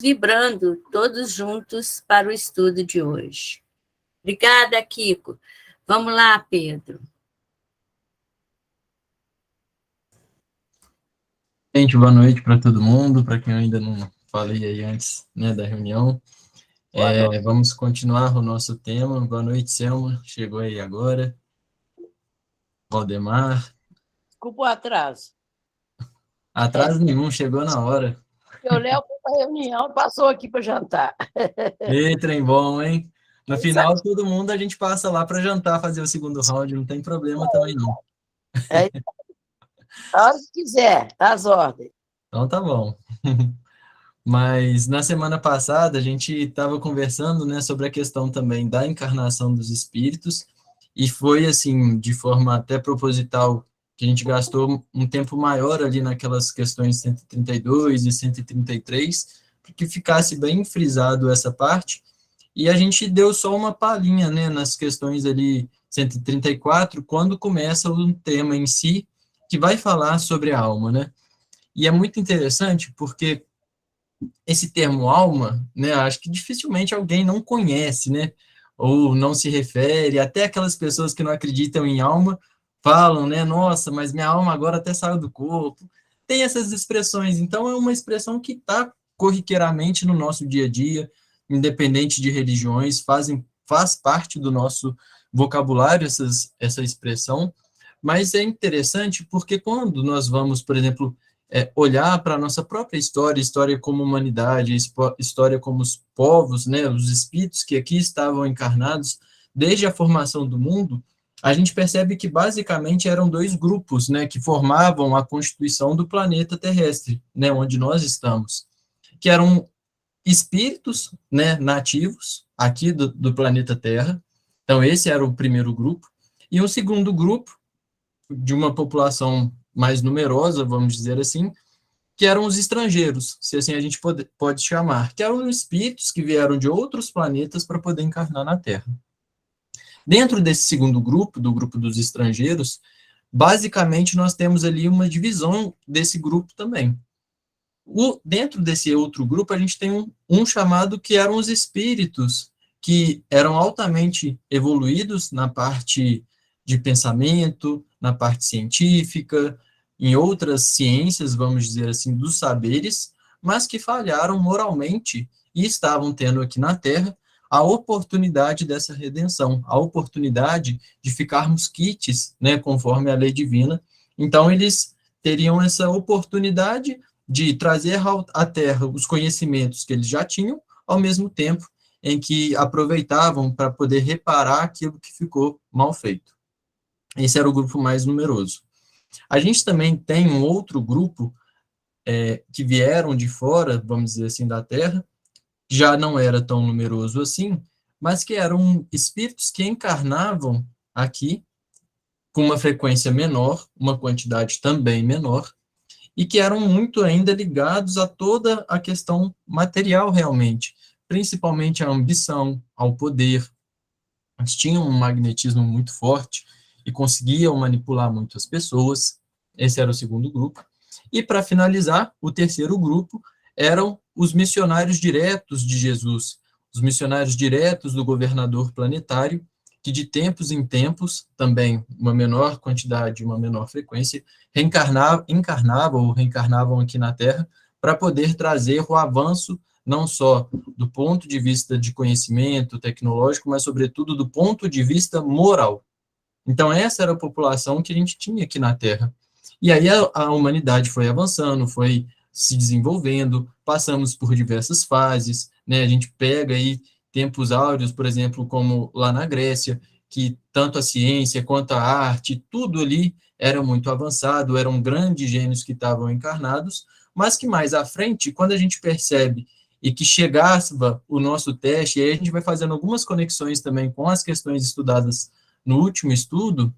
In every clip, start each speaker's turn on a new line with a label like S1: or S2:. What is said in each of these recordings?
S1: vibrando todos juntos para o estudo de hoje. Obrigada, Kiko. Vamos lá, Pedro.
S2: Gente, boa noite para todo mundo, para quem eu ainda não falei aí antes, né, da reunião. Vamos continuar o nosso tema. Boa noite, Selma, chegou aí agora. Valdemar.
S3: Desculpa o atraso.
S2: Atraso nenhum, chegou na hora.
S3: O Léo foi para a reunião, passou aqui para jantar.
S2: Ei, trem bom, hein? No final, todo mundo, a gente passa lá para jantar, fazer o segundo round, não tem problema também não.
S3: A hora que quiser, tá às ordens.
S2: Então tá bom. Mas na semana passada a gente estava conversando, né, sobre a questão também da encarnação dos espíritos, e foi assim, de forma até proposital, que a gente gastou um tempo maior ali naquelas questões 132 e 133, para que ficasse bem frisado essa parte, e a gente deu só uma palhinha, né, nas questões ali 134, quando começa o tema em si, que vai falar sobre a alma, né? E é muito interessante porque esse termo alma, né, acho que dificilmente alguém não conhece, né, ou não se refere, até aquelas pessoas que não acreditam em alma falam, né, nossa, mas minha alma agora até saiu do corpo. Tem essas expressões, então é uma expressão que está corriqueiramente no nosso dia a dia, independente de religiões, faz parte do nosso vocabulário essa expressão, mas é interessante porque quando nós vamos, por exemplo, olhar para a nossa própria história, história como humanidade, história como os povos, né, os espíritos que aqui estavam encarnados desde a formação do mundo, a gente percebe que basicamente eram dois grupos, né, que formavam a constituição do planeta terrestre, né, onde nós estamos, que eram espíritos, né, nativos aqui do planeta Terra. Então esse era o primeiro grupo, e um segundo grupo de uma população mais numerosa, vamos dizer assim, que eram os estrangeiros, se assim a gente pode chamar, que eram espíritos que vieram de outros planetas para poder encarnar na Terra. Dentro desse segundo grupo, do grupo dos estrangeiros, basicamente nós temos ali uma divisão desse grupo também. Dentro desse outro grupo, a gente tem um chamado que eram os espíritos, que eram altamente evoluídos na parte de pensamento, na parte científica, em outras ciências, vamos dizer assim, dos saberes, mas que falharam moralmente e estavam tendo aqui na Terra a oportunidade dessa redenção, a oportunidade de ficarmos quites, né, conforme a lei divina. Então, eles teriam essa oportunidade de trazer à Terra os conhecimentos que eles já tinham, ao mesmo tempo em que aproveitavam para poder reparar aquilo que ficou mal feito. Esse era o grupo mais numeroso. A gente também tem um outro grupo que vieram de fora, vamos dizer assim, da Terra, já não era tão numeroso assim, mas que eram espíritos que encarnavam aqui com uma frequência menor, uma quantidade também menor, e que eram muito ainda ligados a toda a questão material realmente, principalmente à ambição, ao poder. Eles tinham um magnetismo muito forte e conseguiam manipular muitas pessoas. Esse era o segundo grupo. E, para finalizar, o terceiro grupo eram os missionários diretos de Jesus, os missionários diretos do governador planetário, que de tempos em tempos, também uma menor quantidade, uma menor frequência, encarnavam ou reencarnavam aqui na Terra para poder trazer o avanço não só do ponto de vista de conhecimento tecnológico, mas, sobretudo, do ponto de vista moral. Então, essa era a população que a gente tinha aqui na Terra. E aí a humanidade foi avançando, foi se desenvolvendo, passamos por diversas fases, né? A gente pega aí tempos áureos, por exemplo, como lá na Grécia, que tanto a ciência quanto a arte, tudo ali era muito avançado, eram grandes gênios que estavam encarnados, mas que mais à frente, quando a gente percebe e que chegava o nosso teste, e aí a gente vai fazendo algumas conexões também com as questões estudadas no último estudo,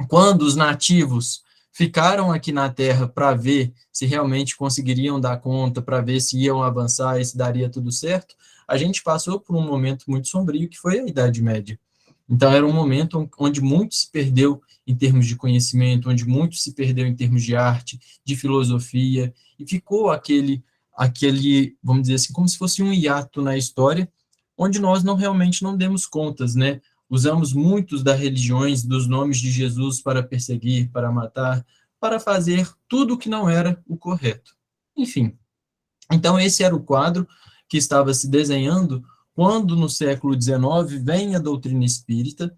S2: quando os nativos ficaram aqui na Terra para ver se realmente conseguiriam dar conta, para ver se iam avançar e se daria tudo certo, a gente passou por um momento muito sombrio, que foi a Idade Média. Então, era um momento onde muito se perdeu em termos de conhecimento, onde muito se perdeu em termos de arte, de filosofia, e ficou aquele aquele, vamos dizer assim, como se fosse um hiato na história, onde nós realmente não demos contas, né? Usamos muitos das religiões, dos nomes de Jesus para perseguir, para matar, para fazer tudo o que não era o correto. Enfim, então esse era o quadro que estava se desenhando quando, no século XIX, vem a doutrina espírita,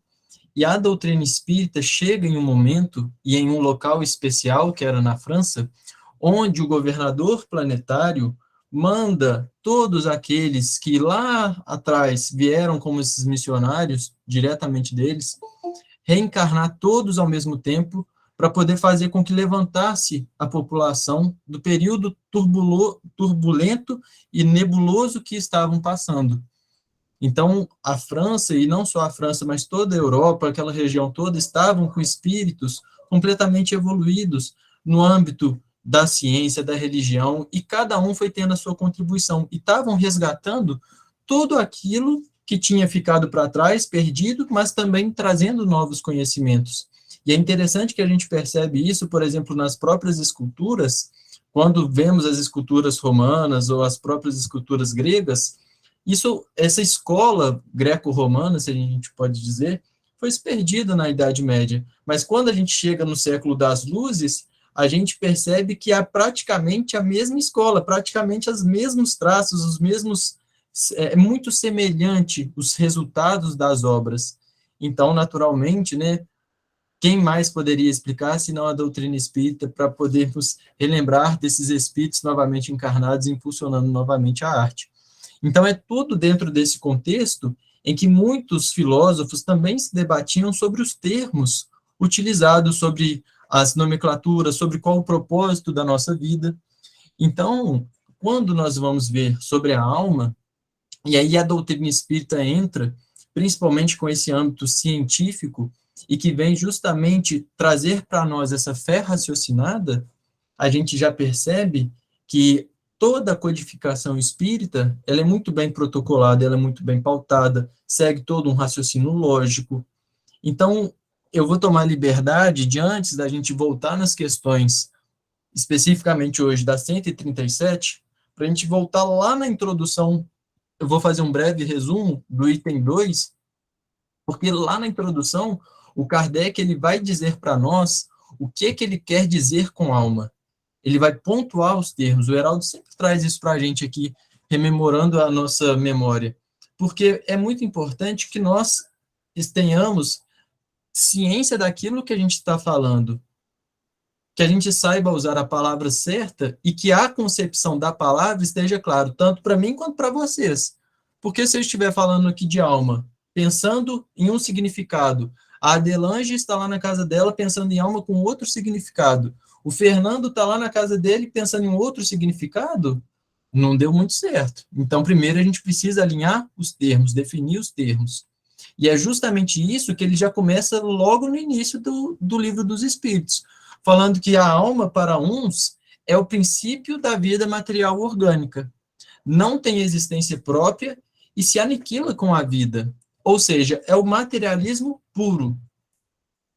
S2: e a doutrina espírita chega em um momento e em um local especial, que era na França, onde o governador planetário manda todos aqueles que lá atrás vieram como esses missionários, diretamente deles, reencarnar todos ao mesmo tempo, para poder fazer com que levantasse a população do período turbulento e nebuloso que estavam passando. Então, a França, e não só a França, mas toda a Europa, aquela região toda, estavam com espíritos completamente evoluídos no âmbito da ciência, da religião, e cada um foi tendo a sua contribuição, e estavam resgatando tudo aquilo que tinha ficado para trás, perdido, mas também trazendo novos conhecimentos. E é interessante que a gente percebe isso, por exemplo, nas próprias esculturas, quando vemos as esculturas romanas ou as próprias esculturas gregas, essa escola greco-romana, se a gente pode dizer, foi perdida na Idade Média. Mas quando a gente chega no século das luzes, a gente percebe que há praticamente a mesma escola, praticamente os mesmos traços, os mesmos, é muito semelhante os resultados das obras. Então, naturalmente, né, quem mais poderia explicar, senão a doutrina espírita, para podermos relembrar desses espíritos novamente encarnados, impulsionando novamente a arte. Então, é tudo dentro desse contexto em que muitos filósofos também se debatiam sobre os termos utilizados, sobre as nomenclaturas, sobre qual o propósito da nossa vida. Então, quando nós vamos ver sobre a alma, e aí a doutrina espírita entra, principalmente com esse âmbito científico, e que vem justamente trazer para nós essa fé raciocinada, a gente já percebe que toda a codificação espírita, ela é muito bem protocolada, ela é muito bem pautada, segue todo um raciocínio lógico. Então, eu vou tomar liberdade de, antes da gente voltar nas questões, especificamente hoje, da 137, para a gente voltar lá na introdução. Eu vou fazer um breve resumo do item 2, porque lá na introdução, o Kardec ele vai dizer para nós o que ele quer dizer com alma. Ele vai pontuar os termos. O Heraldo sempre traz isso para a gente aqui, rememorando a nossa memória. Porque é muito importante que nós tenhamos ciência daquilo que a gente está falando, que a gente saiba usar a palavra certa e que a concepção da palavra esteja claro, tanto para mim quanto para vocês. Porque se eu estiver falando aqui de alma, pensando em um significado, a Adelange está lá na casa dela pensando em alma com outro significado, o Fernando está lá na casa dele pensando em outro significado, não deu muito certo. Então, primeiro a gente precisa alinhar os termos, definir os termos. E é justamente isso que ele já começa logo no início do Livro dos Espíritos, falando que a alma, para uns, é o princípio da vida material orgânica. Não tem existência própria e se aniquila com a vida. Ou seja, é o materialismo puro.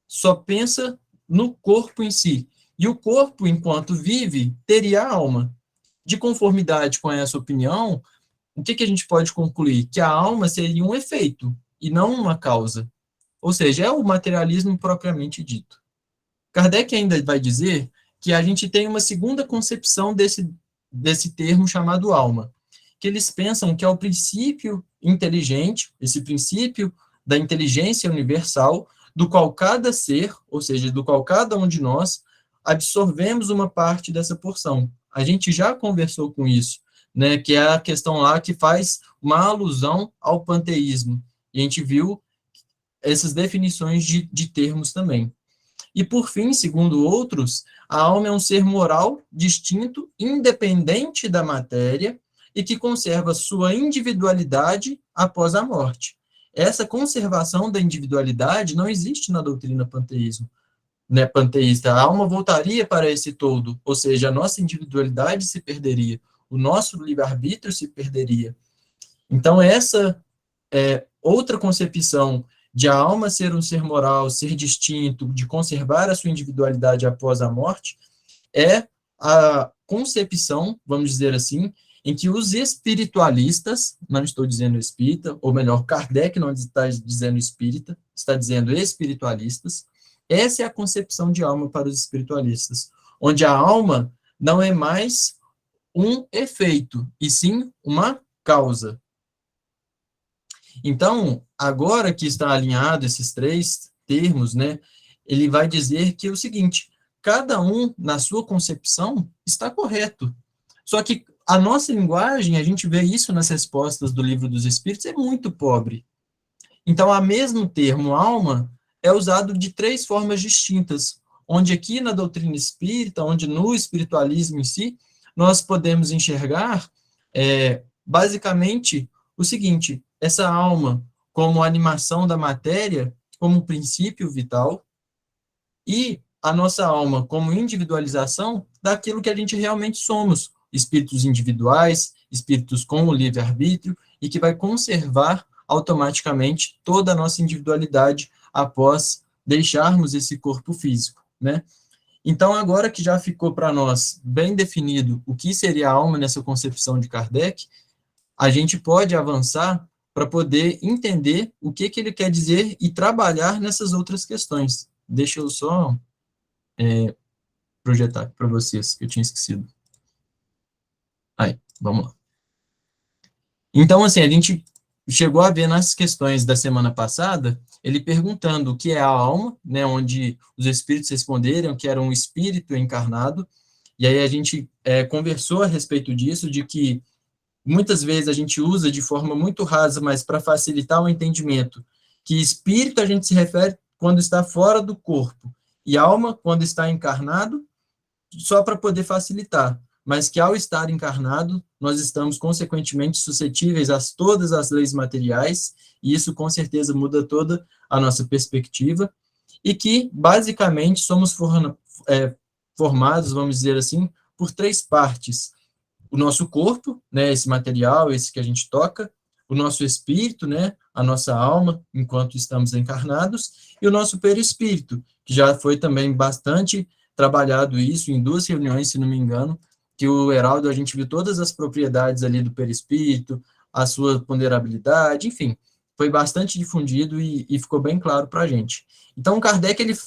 S2: Só pensa no corpo em si. E o corpo, enquanto vive, teria a alma. De conformidade com essa opinião, o que a gente pode concluir? Que a alma seria um efeito e não uma causa. Ou seja, é o materialismo propriamente dito. Kardec ainda vai dizer que a gente tem uma segunda concepção desse termo chamado alma, que eles pensam que é o princípio inteligente, esse princípio da inteligência universal, do qual cada ser, ou seja, do qual cada um de nós, absorvemos uma parte dessa porção. A gente já conversou com isso, né, que é a questão lá que faz uma alusão ao panteísmo. E a gente viu essas definições de termos também. E, por fim, segundo outros, a alma é um ser moral, distinto, independente da matéria e que conserva sua individualidade após a morte. Essa conservação da individualidade não existe na doutrina panteísta. A alma voltaria para esse todo, ou seja, a nossa individualidade se perderia, o nosso livre-arbítrio se perderia. Então, essa é outra concepção de a alma ser um ser moral, ser distinto, de conservar a sua individualidade após a morte, é concepção, vamos dizer assim, em que os espiritualistas, não estou dizendo espírita, ou melhor, Kardec não está dizendo espírita, está dizendo espiritualistas. Essa é a concepção de alma para os espiritualistas, onde a alma não é mais um efeito, e sim uma causa. Então, agora que está alinhado esses três termos, né, ele vai dizer que é o seguinte: cada um, na sua concepção, está correto. Só que a nossa linguagem, a gente vê isso nas respostas do Livro dos Espíritos, é muito pobre. Então, a mesmo termo alma é usado de três formas distintas, onde aqui na doutrina espírita, onde no espiritualismo em si, nós podemos enxergar, basicamente, o seguinte: essa alma como animação da matéria, como princípio vital, e a nossa alma como individualização daquilo que a gente realmente somos, espíritos individuais, espíritos com o livre-arbítrio, e que vai conservar automaticamente toda a nossa individualidade após deixarmos esse corpo físico, né? Então, agora que já ficou para nós bem definido o que seria a alma nessa concepção de Kardec, a gente pode avançar para poder entender o que ele quer dizer e trabalhar nessas outras questões. Deixa eu só projetar para vocês, que eu tinha esquecido. Aí, vamos lá. Então, assim, a gente chegou a ver nas questões da semana passada, ele perguntando o que é a alma, né, onde os espíritos responderam que era um espírito encarnado, e aí a gente conversou a respeito disso, de que muitas vezes a gente usa de forma muito rasa, mas para facilitar o entendimento, que espírito a gente se refere quando está fora do corpo, e alma quando está encarnado, só para poder facilitar, mas que ao estar encarnado, nós estamos consequentemente suscetíveis a todas as leis materiais, e isso com certeza muda toda a nossa perspectiva, e que basicamente somos formados, vamos dizer assim, por três partes: o nosso corpo, né, esse material, esse que a gente toca, o nosso espírito, né, a nossa alma, enquanto estamos encarnados, e o nosso perispírito, que já foi também bastante trabalhado isso em 2 reuniões, se não me engano, que o Heraldo, a gente viu todas as propriedades ali do perispírito, a sua ponderabilidade, enfim, foi bastante difundido e ficou bem claro para a gente. Então, Kardec, ele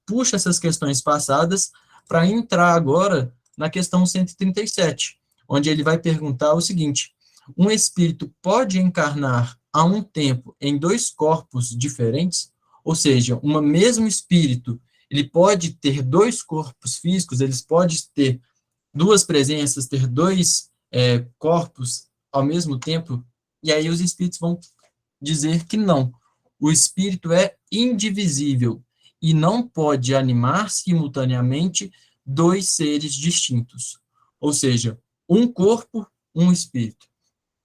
S2: puxa essas questões passadas para entrar agora na questão 137, onde ele vai perguntar o seguinte: um espírito pode encarnar a um tempo em 2 corpos diferentes? Ou seja, um mesmo espírito, ele pode ter 2 corpos físicos, eles podem ter 2 presenças, ter 2 corpos ao mesmo tempo? E aí os espíritos vão dizer que não. O espírito é indivisível e não pode animar simultaneamente 2 seres distintos. Ou seja, um corpo, um espírito.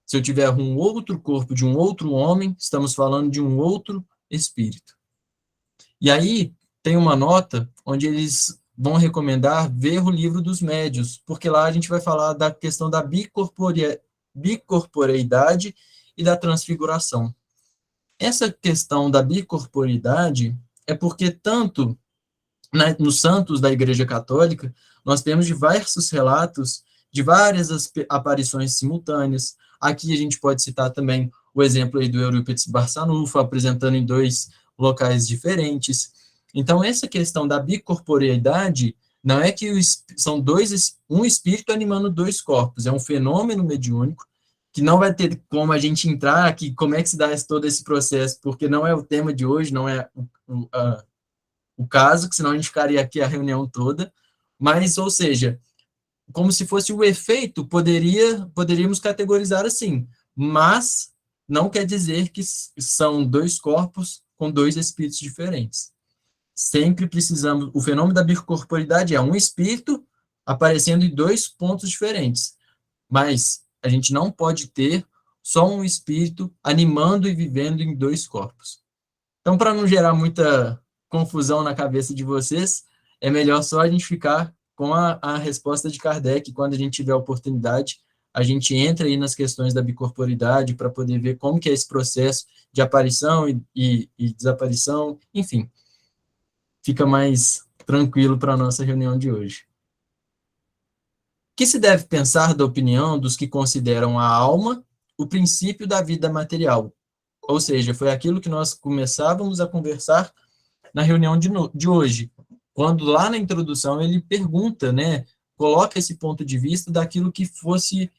S2: Se eu tiver um outro corpo de um outro homem, estamos falando de um outro espírito. E aí tem uma nota onde eles vão recomendar ver o Livro dos Médiuns, porque lá a gente vai falar da questão da bicorporeidade e da transfiguração. Essa questão da bicorporeidade é porque tanto nos santos da Igreja Católica, nós temos diversos relatos de várias aparições simultâneas. Aqui a gente pode citar também o exemplo aí do Eurípides Barçanufo, apresentando em 2 locais diferentes. Então, essa questão da bicorporeidade não é que são um espírito animando 2 corpos, é um fenômeno mediúnico que não vai ter como a gente entrar aqui, como é que se dá todo esse processo, porque não é o tema de hoje, não é o caso, que senão a gente ficaria aqui a reunião toda, mas, ou seja, como se fosse o efeito, poderíamos categorizar assim, mas não quer dizer que são 2 corpos com 2 espíritos diferentes. Sempre precisamos, o fenômeno da bicorporidade é um espírito aparecendo em 2 pontos diferentes, mas a gente não pode ter só um espírito animando e vivendo em 2 corpos. Então, para não gerar muita confusão na cabeça de vocês, é melhor só a gente ficar com a resposta de Kardec. Quando a gente tiver a oportunidade, a gente entra aí nas questões da bicorporidade para poder ver como que é esse processo de aparição e desaparição, enfim. Fica mais tranquilo para a nossa reunião de hoje. Que se deve pensar da opinião dos que consideram a alma o princípio da vida material? Ou seja, foi aquilo que nós começávamos a conversar na reunião de hoje, quando lá na introdução ele pergunta, né, coloca esse ponto de vista daquilo que fosse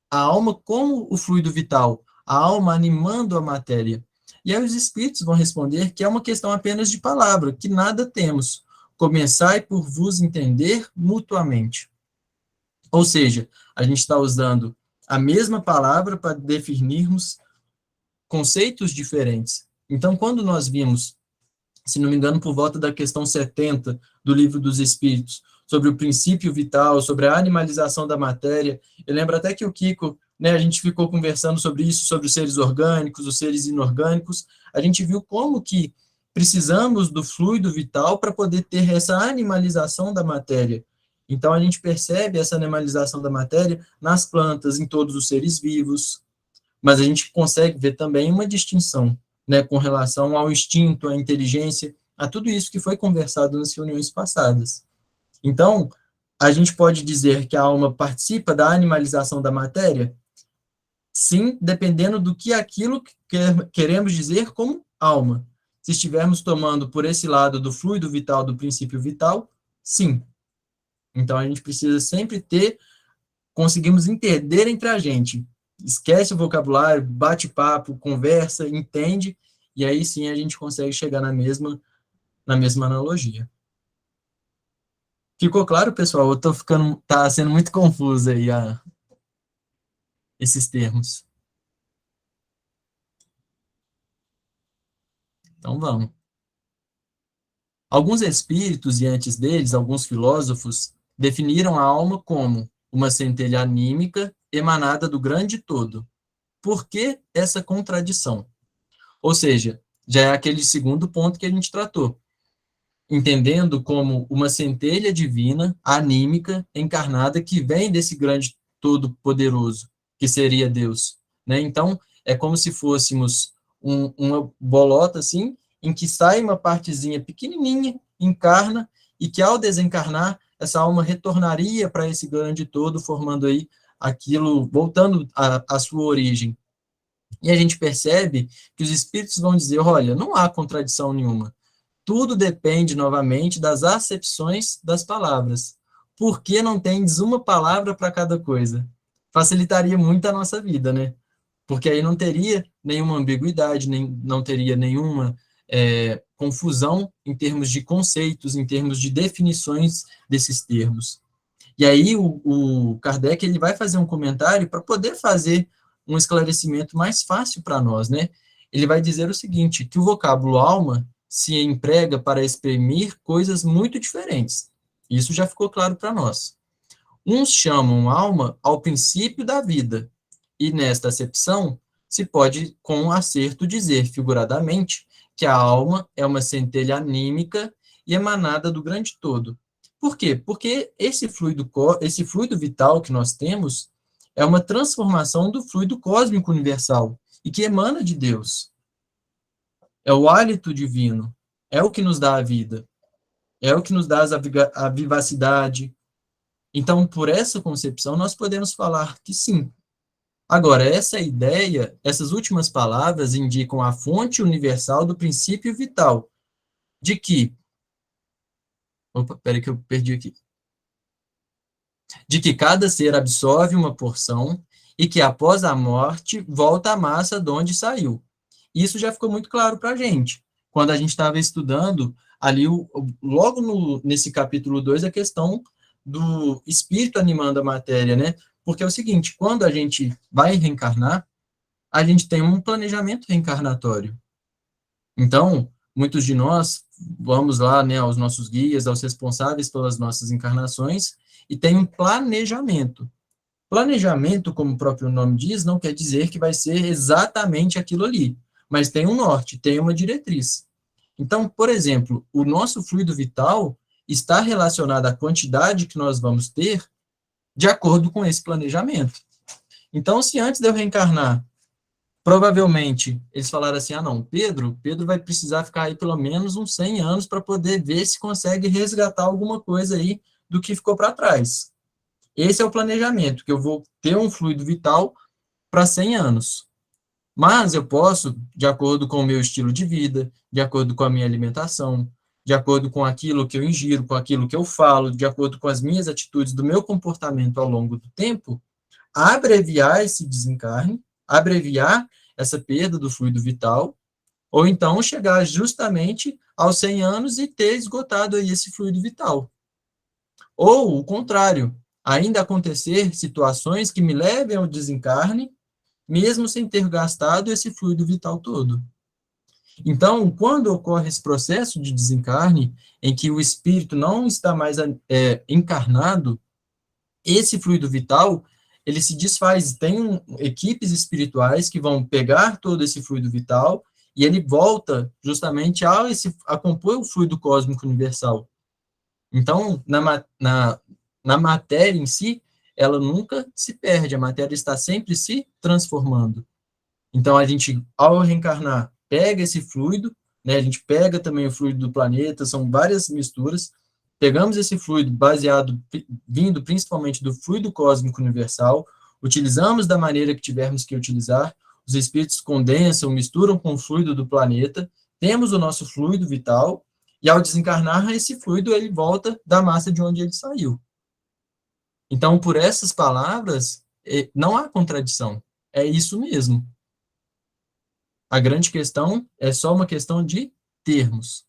S2: a alma como o fluido vital, a alma animando a matéria. E aí os espíritos vão responder que é uma questão apenas de palavra, que nada temos. Começai por vos entender mutuamente. Ou seja, a gente está usando a mesma palavra para definirmos conceitos diferentes. Então, quando nós vimos, se não me engano, por volta da questão 70 do Livro dos Espíritos, sobre o princípio vital, sobre a animalização da matéria, eu lembro até que o Kiko, né, a gente ficou conversando sobre isso, sobre os seres orgânicos, os seres inorgânicos, a gente viu como que precisamos do fluido vital para poder ter essa animalização da matéria. Então, a gente percebe essa animalização da matéria nas plantas, em todos os seres vivos, mas a gente consegue ver também uma distinção, né, com relação ao instinto, à inteligência, a tudo isso que foi conversado nas reuniões passadas. Então, a gente pode dizer que a alma participa da animalização da matéria? Sim, dependendo do que aquilo que queremos dizer como alma. Se estivermos tomando por esse lado do fluido vital, do princípio vital, sim. Então, a gente precisa sempre conseguimos entender entre a gente. Esquece o vocabulário, bate papo, conversa, entende, e aí sim a gente consegue chegar na mesma analogia. Ficou claro, pessoal? Tá sendo muito confuso aí esses termos. Então vamos. Alguns espíritos, e antes deles, alguns filósofos, definiram a alma como uma centelha anímica emanada do grande todo. Por que essa contradição? Ou seja, já é aquele segundo ponto que a gente tratou. Entendendo como uma centelha divina, anímica, encarnada, que vem desse grande todo-poderoso, que seria Deus. Né? Então, é como se fôssemos uma bolota, assim, em que sai uma partezinha pequenininha, encarna, e que ao desencarnar, essa alma retornaria para esse grande todo, formando aí aquilo, voltando à sua origem. E a gente percebe que os espíritos vão dizer, olha, não há contradição nenhuma. Tudo depende, novamente, das acepções das palavras. Por que não tens uma palavra para cada coisa? Facilitaria muito a nossa vida, né? Porque aí não teria nenhuma ambiguidade, não teria nenhuma confusão em termos de conceitos, em termos de definições desses termos. E aí o Kardec ele vai fazer um comentário para poder fazer um esclarecimento mais fácil para nós, né? Ele vai dizer o seguinte, que o vocábulo alma se emprega para exprimir coisas muito diferentes. Isso já ficou claro para nós. Uns chamam alma ao princípio da vida, e nesta acepção se pode com acerto dizer, figuradamente, que a alma é uma centelha anímica e emanada do grande todo. Por quê? Porque esse fluido vital que nós temos é uma transformação do fluido cósmico universal, e que emana de Deus. É o hálito divino, é o que nos dá a vida, é o que nos dá a vivacidade. Então, por essa concepção, nós podemos falar que sim. Agora, essa ideia, essas últimas palavras indicam a fonte universal do princípio vital, de que... Opa, peraí que eu perdi aqui. De que cada ser absorve uma porção e que, após a morte, volta à massa de onde saiu. Isso já ficou muito claro para a gente, quando a gente estava estudando ali, logo nesse capítulo 2, a questão do espírito animando a matéria, né? Porque é o seguinte, quando a gente vai reencarnar, a gente tem um planejamento reencarnatório. Então, muitos de nós vamos lá, né, aos nossos guias, aos responsáveis pelas nossas encarnações, e tem um planejamento. Planejamento, como o próprio nome diz, não quer dizer que vai ser exatamente aquilo ali, mas tem um norte, tem uma diretriz. Então, por exemplo, o nosso fluido vital está relacionado à quantidade que nós vamos ter de acordo com esse planejamento. Então, se antes de eu reencarnar, provavelmente, eles falaram assim, não, Pedro vai precisar ficar aí pelo menos uns 100 anos para poder ver se consegue resgatar alguma coisa aí do que ficou para trás. Esse é o planejamento, que eu vou ter um fluido vital para 100 anos. Mas eu posso, de acordo com o meu estilo de vida, de acordo com a minha alimentação, de acordo com aquilo que eu ingiro, com aquilo que eu falo, de acordo com as minhas atitudes, do meu comportamento ao longo do tempo, abreviar esse desencarne, abreviar essa perda do fluido vital, ou então chegar justamente aos 100 anos e ter esgotado aí esse fluido vital. Ou o contrário, ainda acontecer situações que me levem ao desencarne, mesmo sem ter gastado esse fluido vital todo. Então, quando ocorre esse processo de desencarne, em que o espírito não está mais encarnado, esse fluido vital, ele se desfaz. Tem equipes espirituais que vão pegar todo esse fluido vital e ele volta justamente a compor o fluido cósmico universal. Então, na matéria em si, ela nunca se perde, a matéria está sempre se transformando. Então, a gente, ao reencarnar, pega esse fluido, né, a gente pega também o fluido do planeta, são várias misturas, pegamos esse fluido vindo principalmente do fluido cósmico universal, utilizamos da maneira que tivermos que utilizar, os espíritos condensam, misturam com o fluido do planeta, temos o nosso fluido vital, e ao desencarnar, esse fluido ele volta da massa de onde ele saiu. Então, por essas palavras, não há contradição, é isso mesmo. A grande questão é só uma questão de termos.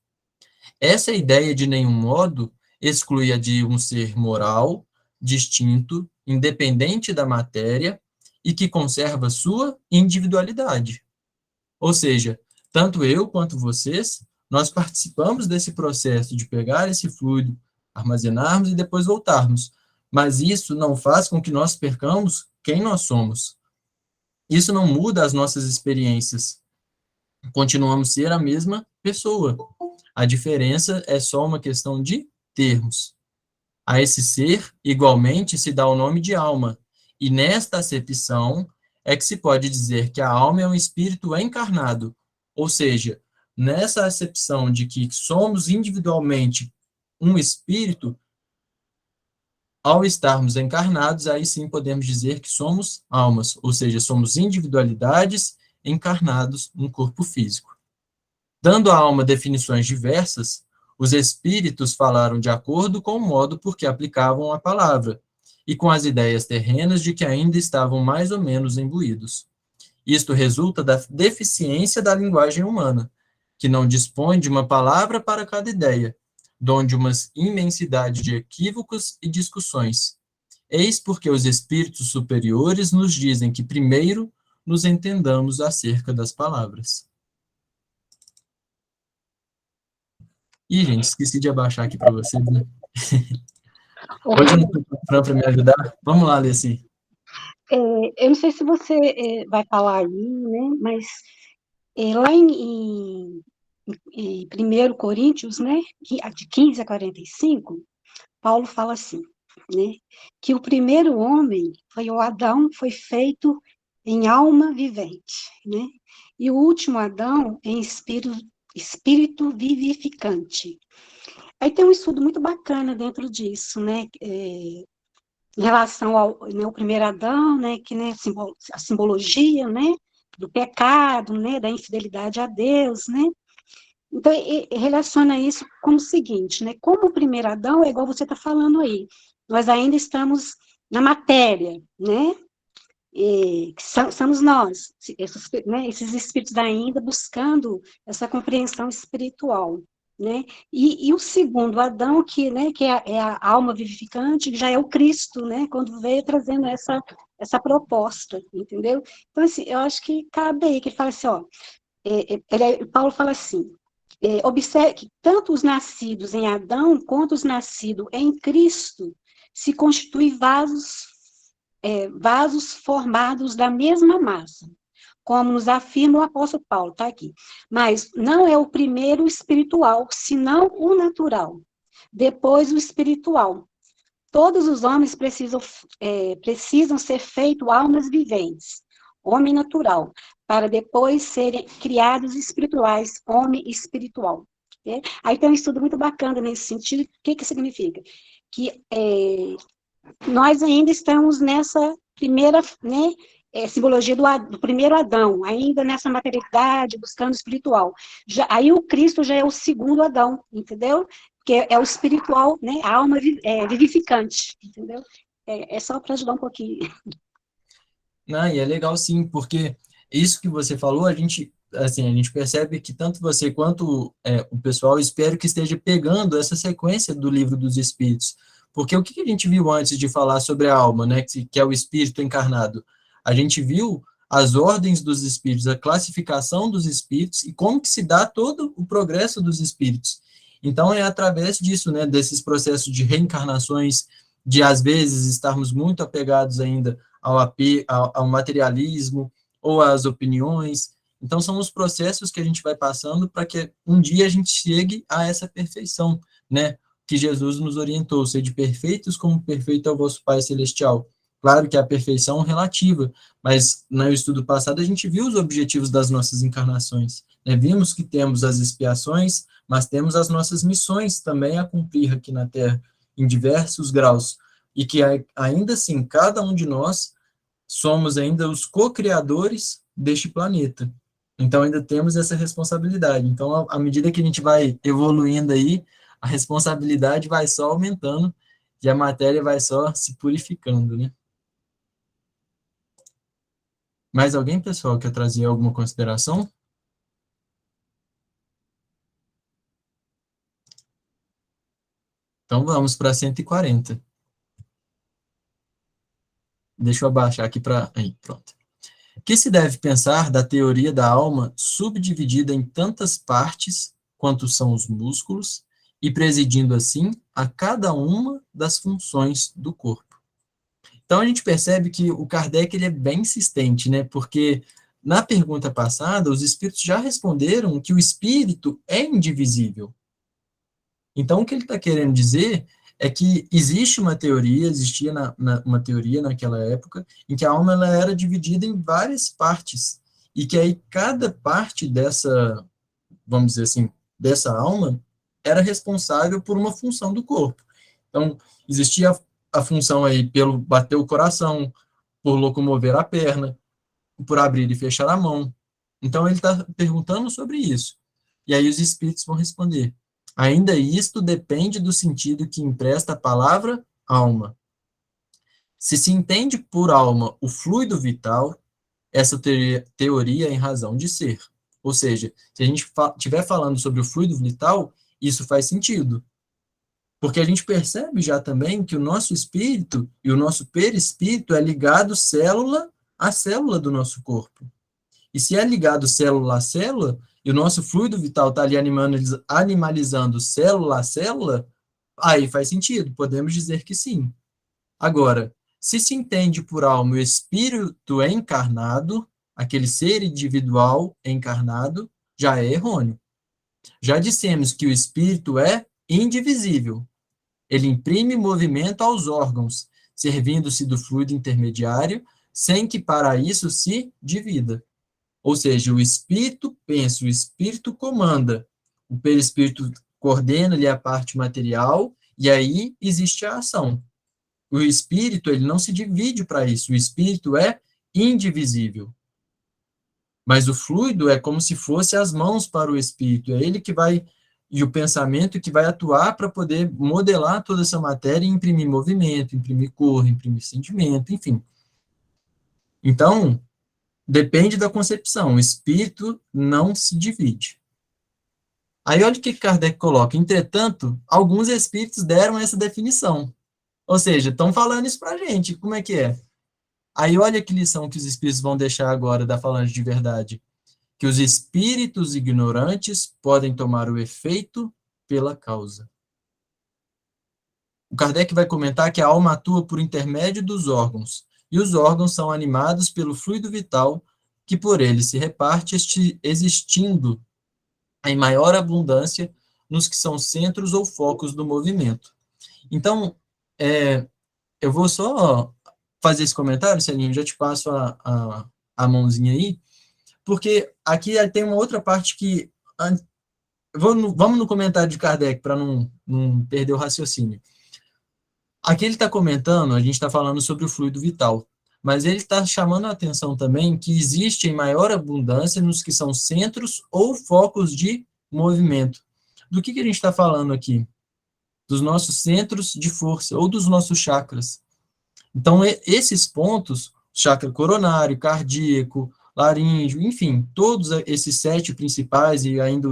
S2: Essa ideia, de nenhum modo, exclui a de um ser moral, distinto, independente da matéria e que conserva sua individualidade. Ou seja, tanto eu quanto vocês, nós participamos desse processo de pegar esse fluido, armazenarmos e depois voltarmos. Mas isso não faz com que nós percamos quem nós somos. Isso não muda as nossas experiências. Continuamos a ser a mesma pessoa. A diferença é só uma questão de termos. A esse ser, igualmente, se dá o nome de alma, e nesta acepção é que se pode dizer que a alma é um espírito encarnado, ou seja, nessa acepção de que somos individualmente um espírito, ao estarmos encarnados, aí sim podemos dizer que somos almas, ou seja, somos individualidades encarnados num corpo físico. Dando à alma definições diversas, os espíritos falaram de acordo com o modo por que aplicavam a palavra, e com as ideias terrenas de que ainda estavam mais ou menos imbuídos. Isto resulta da deficiência da linguagem humana, que não dispõe de uma palavra para cada ideia, donde uma imensidade de equívocos e discussões. Eis porque os espíritos superiores nos dizem que primeiro nos entendamos acerca das palavras. Ih, gente, esqueci de abaixar aqui para vocês, né? Hoje eu não estou para me ajudar. Vamos lá, Alessi.
S4: Eu não sei se você vai falar aí, né? Mas lá em 1 Coríntios, né? De 15 a 45, Paulo fala assim, né? Que o primeiro homem foi o Adão, foi feito em alma vivente, né? E o último Adão em espírito vivificante. Aí tem um estudo muito bacana dentro disso, né? Em relação ao primeiro Adão, né? Que né, a simbologia, né? Do pecado, né? Da infidelidade a Deus, né? Então, relaciona isso com o seguinte, né? Como o primeiro Adão, é igual você está falando aí, nós ainda estamos na matéria, né? Somos nós, esses espíritos ainda buscando essa compreensão espiritual, né? E o segundo Adão, né, que é a alma vivificante, já é o Cristo, né? Quando veio trazendo essa proposta, entendeu? Então, assim, eu acho que cabe aí, que ele fala assim, ó, Paulo fala assim, observe que tanto os nascidos em Adão quanto os nascidos em Cristo se constituem vasos formados da mesma massa, como nos afirma o apóstolo Paulo, está aqui. Mas não é o primeiro espiritual, senão o natural. Depois o espiritual. Todos os homens precisam ser feitos almas viventes, homem natural, para depois serem criados espirituais, homem espiritual. Aí tem um estudo muito bacana nesse sentido. O que significa? Que nós ainda estamos nessa primeira, né, simbologia do primeiro Adão, ainda nessa materialidade, buscando o espiritual. Aí o Cristo já é o segundo Adão, entendeu? Que é o espiritual, né, a alma vivificante, entendeu? É só para ajudar um pouquinho.
S2: Não, e é legal sim, porque isso que você falou, assim, a gente percebe que tanto você quanto o pessoal, espero que esteja pegando essa sequência do Livro dos Espíritos. Porque o que a gente viu antes de falar sobre a alma, né, que é o espírito encarnado? A gente viu as ordens dos espíritos, a classificação dos espíritos e como que se dá todo o progresso dos espíritos. Então, é através disso, né, desses processos de reencarnações, de às vezes estarmos muito apegados ainda ao materialismo ou às opiniões. Então, são os processos que a gente vai passando para que um dia a gente chegue a essa perfeição, né? Que Jesus nos orientou, sede perfeitos como perfeito é o vosso Pai Celestial. Claro que a perfeição é relativa, mas no estudo passado a gente viu os objetivos das nossas encarnações, né? Vimos que temos as expiações, mas temos as nossas missões também a cumprir aqui na Terra, em diversos graus, e que ainda assim, cada um de nós somos ainda os co-criadores deste planeta. Então, ainda temos essa responsabilidade. Então, à medida que a gente vai evoluindo aí, a responsabilidade vai só aumentando e a matéria vai só se purificando, né? Mais alguém, pessoal, quer trazer alguma consideração? Então, vamos para 140. Deixa eu abaixar aqui para... Aí, pronto. Que se deve pensar da teoria da alma subdividida em tantas partes quanto são os músculos e presidindo assim a cada uma das funções do corpo? Então a gente percebe que o Kardec ele é bem insistente, né? Porque na pergunta passada os espíritos já responderam que o espírito é indivisível. Então o que ele está querendo dizer é que existia uma teoria naquela época em que a alma ela era dividida em várias partes e que aí cada parte dessa, vamos dizer assim, dessa alma era responsável por uma função do corpo. Então, existia a função aí pelo bater o coração, por locomover a perna, por abrir e fechar a mão. Então, ele está perguntando sobre isso. E aí os espíritos vão responder. Ainda isto depende do sentido que empresta a palavra alma. Se se entende por alma o fluido vital, essa teoria é em razão de ser. Ou seja, se a gente estiver falando sobre o fluido vital, isso faz sentido. Porque a gente percebe já também que o nosso espírito e o nosso perispírito é ligado célula a célula do nosso corpo. E se é ligado célula a célula, e o nosso fluido vital está ali animalizando célula a célula, aí faz sentido, podemos dizer que sim. Agora, se entende por alma o espírito encarnado, aquele ser individual encarnado, já é errôneo. Já dissemos que o espírito é indivisível. Ele imprime movimento aos órgãos, servindo-se do fluido intermediário, sem que para isso se divida. Ou seja, o espírito pensa, o espírito comanda, o perispírito coordena-lhe a parte material, e aí existe a ação. O espírito, ele não se divide para isso, o espírito é indivisível. Mas o fluido é como se fosse as mãos para o espírito, é ele que vai, e o pensamento que vai atuar para poder modelar toda essa matéria e imprimir movimento, imprimir cor, imprimir sentimento, enfim. Então, depende da concepção, o espírito não se divide. Aí olha o que Kardec coloca, entretanto, alguns espíritos deram essa definição. Ou seja, estão falando isso para a gente, como é que é? Aí olha que lição que os espíritos vão deixar agora da falange de verdade. Que os espíritos ignorantes podem tomar o efeito pela causa. O Kardec vai comentar que a alma atua por intermédio dos órgãos, e os órgãos são animados pelo fluido vital que por ele se reparte, existindo em maior abundância nos que são centros ou focos do movimento. Então, eu vou só fazer esse comentário, Celinho, já te passo a mãozinha aí, porque aqui tem uma outra parte que... Vamos no comentário de Kardec, para não perder o raciocínio. Aqui ele está comentando, a gente está falando sobre o fluido vital, mas ele está chamando a atenção também que existe em maior abundância nos que são centros ou focos de movimento. Do que a gente está falando aqui? Dos nossos centros de força ou dos nossos chakras. Então, esses pontos, chakra coronário, cardíaco, laríngeo, enfim, todos esses 7 principais e ainda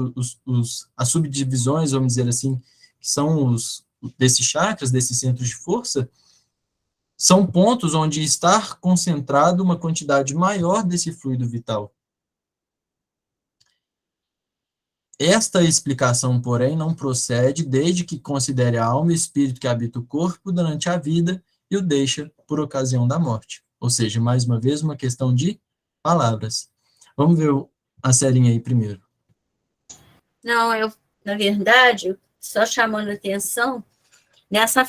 S2: as subdivisões, vamos dizer assim, que são desses chakras, desses centros de força, são pontos onde está concentrado uma quantidade maior desse fluido vital. Esta explicação, porém, não procede desde que considere a alma e o espírito que habita o corpo durante a vida e o deixa por ocasião da morte. Ou seja, mais uma vez, uma questão de palavras. Vamos ver a serinha aí primeiro.
S1: Não, na verdade, só chamando atenção, nessa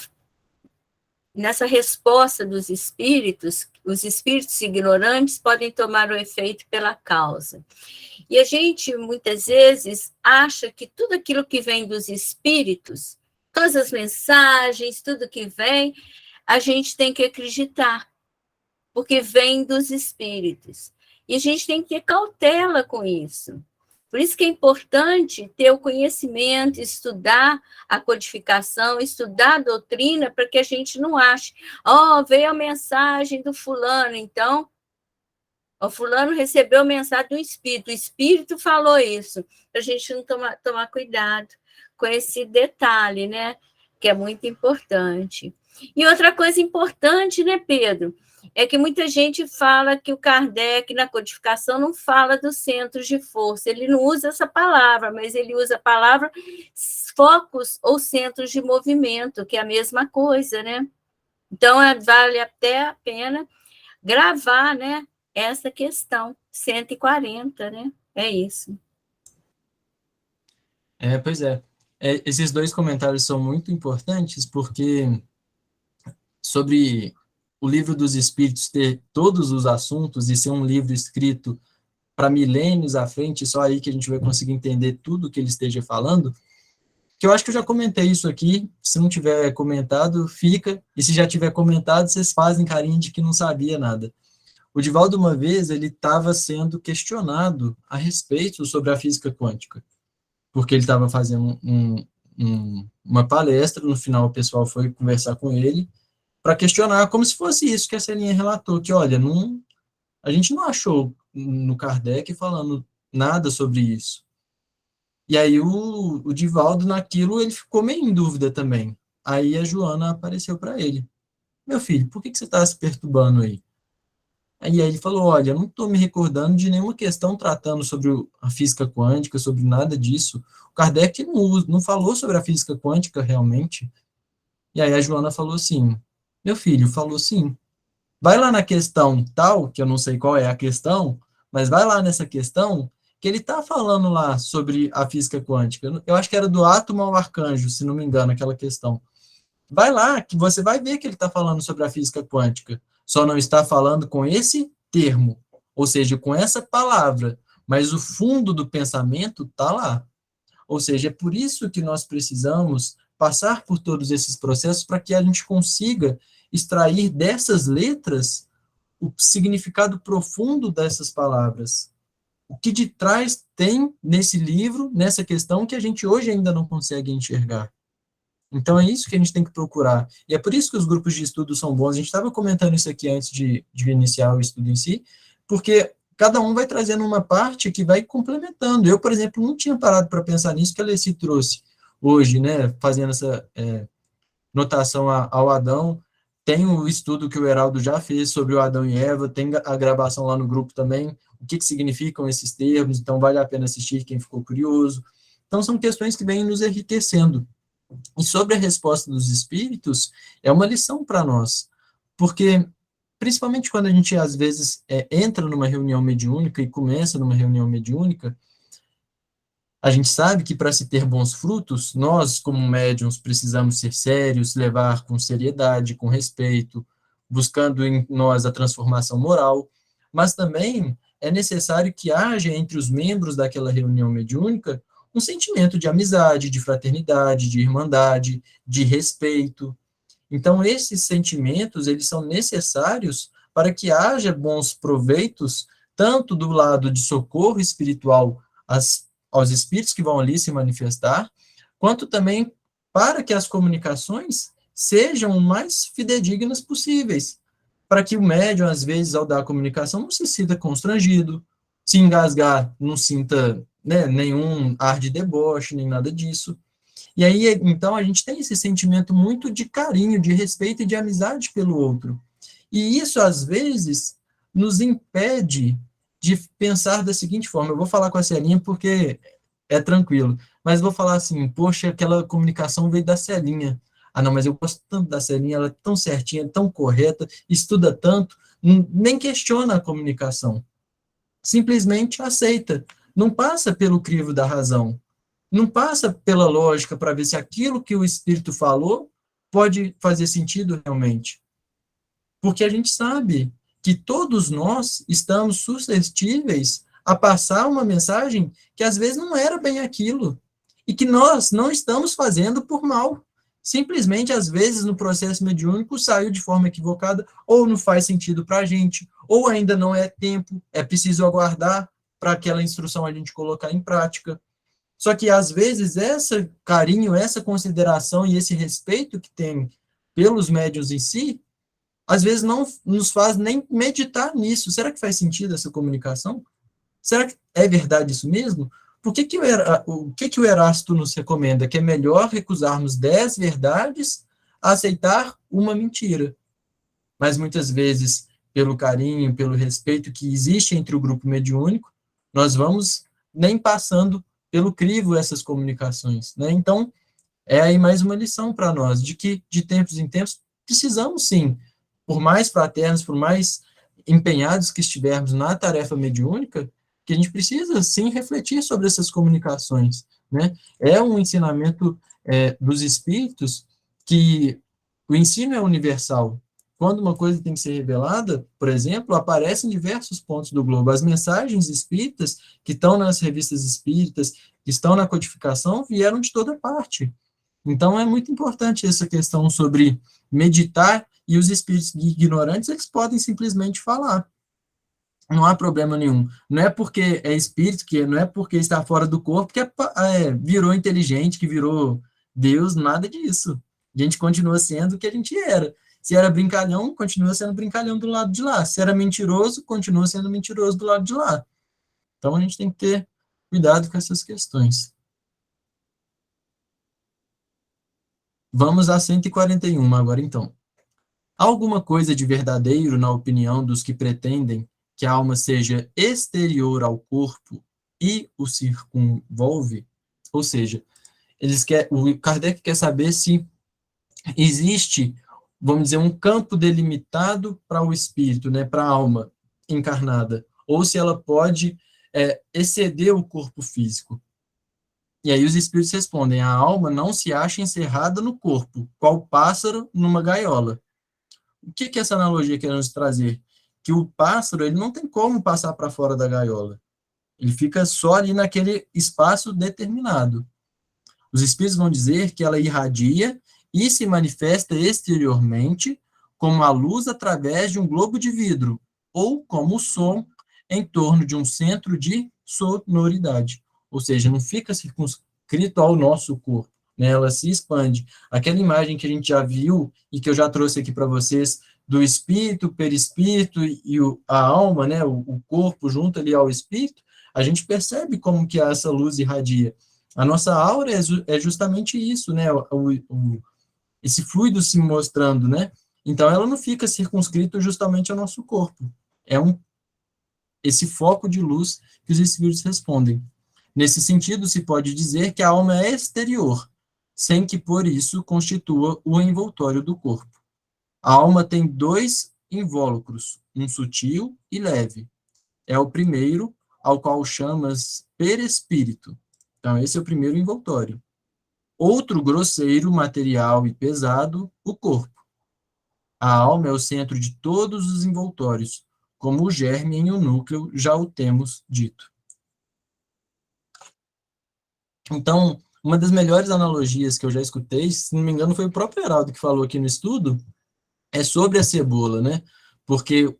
S1: resposta dos espíritos, os espíritos ignorantes podem tomar o efeito pela causa. E a gente, muitas vezes, acha que tudo aquilo que vem dos espíritos, todas as mensagens, tudo que vem, a gente tem que acreditar, porque vem dos espíritos. E a gente tem que ter cautela com isso. Por isso que é importante ter o conhecimento, estudar a codificação, estudar a doutrina, para que a gente não ache, veio a mensagem do fulano, então, o fulano recebeu a mensagem do espírito, o espírito falou isso, para a gente não tomar cuidado com esse detalhe, né, que é muito importante. E outra coisa importante, né, Pedro, é que muita gente fala que o Kardec, na codificação, não fala dos centros de força. Ele não usa essa palavra, mas ele usa a palavra focos ou centros de movimento, que é a mesma coisa, né? Então, vale até a pena gravar, né, essa questão, 140, né? É isso.
S2: Pois é. Esses 2 comentários são muito importantes, porque sobre o livro dos Espíritos ter todos os assuntos e ser um livro escrito para milênios à frente, só aí que a gente vai conseguir entender tudo que ele esteja falando, que eu acho que eu já comentei isso aqui, se não tiver comentado, fica, e se já tiver comentado, vocês fazem carinho de que não sabia nada. O Divaldo, uma vez, ele estava sendo questionado a respeito sobre a física quântica, porque ele estava fazendo uma palestra, no final o pessoal foi conversar com ele, para questionar, como se fosse isso que a Celinha relatou, que, olha, a gente não achou no Kardec falando nada sobre isso. E aí o Divaldo, naquilo, ele ficou meio em dúvida também. Aí a Joana apareceu para ele. Meu filho, por que você está se perturbando aí? Aí ele falou, olha, eu não estou me recordando de nenhuma questão tratando sobre a física quântica, sobre nada disso. O Kardec não falou sobre a física quântica realmente. E aí a Joana falou assim, meu filho, falou sim. Vai lá na questão tal, que eu não sei qual é a questão, mas vai lá nessa questão, que ele está falando lá sobre a física quântica. Eu acho que era do átomo ao arcanjo, se não me engano, aquela questão. Vai lá, que você vai ver que ele está falando sobre a física quântica. Só não está falando com esse termo, ou seja, com essa palavra, mas o fundo do pensamento está lá. Ou seja, é por isso que nós precisamos passar por todos esses processos para que a gente consiga extrair dessas letras o significado profundo dessas palavras. O que de trás tem nesse livro, nessa questão, que a gente hoje ainda não consegue enxergar. Então, é isso que a gente tem que procurar. E é por isso que os grupos de estudo são bons. A gente estava comentando isso aqui antes de iniciar o estudo em si, porque cada um vai trazendo uma parte que vai complementando. Eu, por exemplo, não tinha parado para pensar nisso que a Alessi trouxe hoje, né, fazendo essa notação ao Adão. Tem o estudo que o Heraldo já fez sobre o Adão e Eva, tem a gravação lá no grupo também, o que significam esses termos, então vale a pena assistir quem ficou curioso. Então, são questões que vêm nos enriquecendo. E sobre a resposta dos espíritos, é uma lição para nós, porque, principalmente quando a gente, às vezes, entra numa reunião mediúnica e começa numa reunião mediúnica, a gente sabe que para se ter bons frutos, nós, como médiuns, precisamos ser sérios, levar com seriedade, com respeito, buscando em nós a transformação moral, mas também é necessário que haja entre os membros daquela reunião mediúnica um sentimento de amizade, de fraternidade, de irmandade, de respeito. Então, esses sentimentos, eles são necessários para que haja bons proveitos, tanto do lado de socorro espiritual aos espíritos que vão ali se manifestar, quanto também para que as comunicações sejam o mais fidedignas possíveis, para que o médium, às vezes, ao dar a comunicação, não se sinta constrangido, se engasgar, não sinta, né, nenhum ar de deboche, nem nada disso. E aí, então, a gente tem esse sentimento muito de carinho, de respeito e de amizade pelo outro. E isso, às vezes, nos impede de pensar da seguinte forma: eu vou falar com a Celinha porque é tranquilo, mas vou falar assim, poxa, aquela comunicação veio da Celinha. Ah, não, mas eu gosto tanto da Celinha, ela é tão certinha, tão correta, estuda tanto, nem questiona a comunicação. Simplesmente aceita. Não passa pelo crivo da razão. Não passa pela lógica para ver se aquilo que o espírito falou pode fazer sentido realmente. Porque a gente sabe que todos nós estamos suscetíveis a passar uma mensagem que às vezes não era bem aquilo, e que nós não estamos fazendo por mal. Simplesmente, às vezes, no processo mediúnico, saiu de forma equivocada, ou não faz sentido para a gente, ou ainda não é tempo, é preciso aguardar para aquela instrução a gente colocar em prática. Só que, às vezes, esse carinho, essa consideração e esse respeito que tem pelos médiuns em si, às vezes não nos faz nem meditar nisso. Será que faz sentido essa comunicação? Será que é verdade isso mesmo? O que o Erasto nos recomenda? Que é melhor recusarmos 10 verdades a aceitar uma mentira. Mas muitas vezes, pelo carinho, pelo respeito que existe entre o grupo mediúnico, nós vamos nem passando pelo crivo essas comunicações, né? Então, é aí mais uma lição para nós, de que de tempos em tempos precisamos sim, por mais fraternos, por mais empenhados que estivermos na tarefa mediúnica, que a gente precisa sim refletir sobre essas comunicações, né? É um ensinamento dos espíritos que o ensino é universal. Quando uma coisa tem que ser revelada, por exemplo, aparece em diversos pontos do globo. As mensagens espíritas que estão nas revistas espíritas, que estão na codificação, vieram de toda parte. Então, é muito importante essa questão sobre meditar, e os espíritos ignorantes, eles podem simplesmente falar. Não há problema nenhum. Não é porque é espírito, que não é porque está fora do corpo, que virou inteligente, que virou Deus, nada disso. A gente continua sendo o que a gente era. Se era brincalhão, continua sendo brincalhão do lado de lá. Se era mentiroso, continua sendo mentiroso do lado de lá. Então, a gente tem que ter cuidado com essas questões. Vamos a 141 agora, então. Há alguma coisa de verdadeiro na opinião dos que pretendem que a alma seja exterior ao corpo e o circunvolve? Ou seja, o Kardec quer saber se existe, vamos dizer, um campo delimitado para o espírito, né, para a alma encarnada, ou se ela pode exceder o corpo físico. E aí os espíritos respondem: a alma não se acha encerrada no corpo, qual pássaro numa gaiola. O que essa analogia quer nos trazer? Que o pássaro, ele não tem como passar para fora da gaiola. Ele fica só ali naquele espaço determinado. Os espíritos vão dizer que ela irradia e se manifesta exteriormente como a luz através de um globo de vidro, ou como o som em torno de um centro de sonoridade. Ou seja, não fica circunscrito ao nosso corpo, né? Ela se expande. Aquela imagem que a gente já viu e que eu já trouxe aqui para vocês, do espírito, o perispírito e a alma, né? O corpo junto ali ao espírito, a gente percebe como que essa luz irradia. A nossa aura é justamente isso, né? Esse fluido se mostrando, né? Então, ela não fica circunscrita justamente ao nosso corpo. É esse foco de luz que os espíritos respondem. Nesse sentido, se pode dizer que a alma é exterior, sem que por isso constitua o envoltório do corpo. A alma tem 2 invólucros, um sutil e leve. É o primeiro, ao qual chamas perispírito. Então, esse é o primeiro envoltório. Outro grosseiro, material e pesado, o corpo. A alma é o centro de todos os envoltórios, como o germe em um núcleo, já o temos dito. Então, uma das melhores analogias que eu já escutei, se não me engano, foi o próprio Heraldo que falou aqui no estudo, é sobre a cebola, né? Porque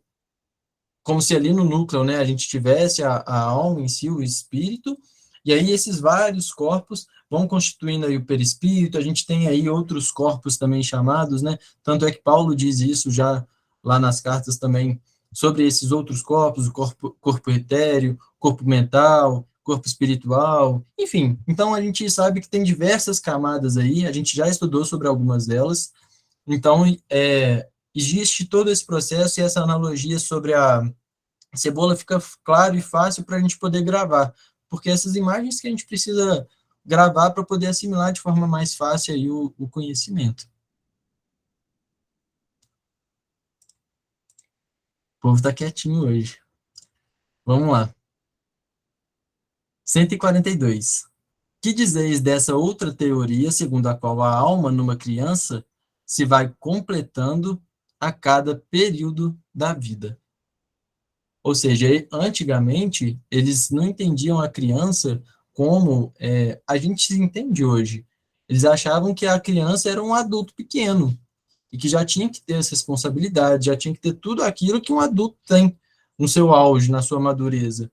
S2: como se ali no núcleo, né, a gente tivesse a alma em si, o espírito, e aí esses vários corpos vão constituindo aí o perispírito, a gente tem aí outros corpos também chamados, né, tanto é que Paulo diz isso já lá nas cartas também, sobre esses outros corpos, o corpo etéreo, corpo mental, corpo espiritual, enfim, então a gente sabe que tem diversas camadas aí, a gente já estudou sobre algumas delas, então existe todo esse processo e essa analogia sobre a cebola fica claro e fácil para a gente poder gravar, porque essas imagens que a gente precisa gravar para poder assimilar de forma mais fácil aí o conhecimento. O povo está quietinho hoje. Vamos lá. 142. Que dizeis dessa outra teoria, segundo a qual a alma numa criança se vai completando a cada período da vida? Ou seja, antigamente, eles não entendiam a criança como a gente se entende hoje. Eles achavam que a criança era um adulto pequeno e que já tinha que ter essa responsabilidade, já tinha que ter tudo aquilo que um adulto tem no seu auge, na sua madureza.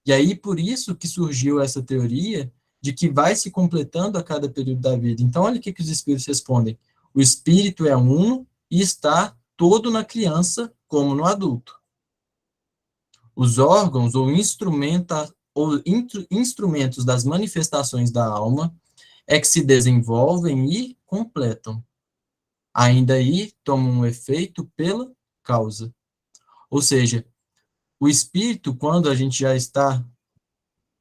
S2: E aí, por isso que surgiu essa teoria de que vai se completando a cada período da vida. Então, olha o que os espíritos respondem. O espírito é uno e está todo na criança como no adulto. Os órgãos ou instrumentos das manifestações da alma é que se desenvolvem e completam. Ainda aí tomam um efeito pela causa. Ou seja, o espírito, quando a gente já está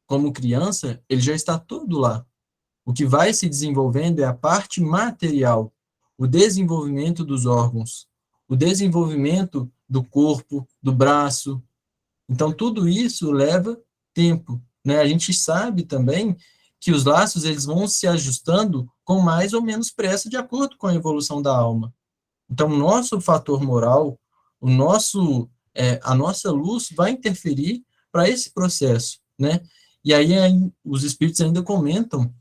S2: como criança, ele já está todo lá. O que vai se desenvolvendo é a parte material, o desenvolvimento dos órgãos, o desenvolvimento do corpo, do braço. Então, tudo isso leva tempo, né? A gente sabe também que os laços eles vão se ajustando com mais ou menos pressa de acordo com a evolução da alma. Então, o nosso fator moral, a nossa luz vai interferir para esse processo, né? E aí os espíritos ainda comentam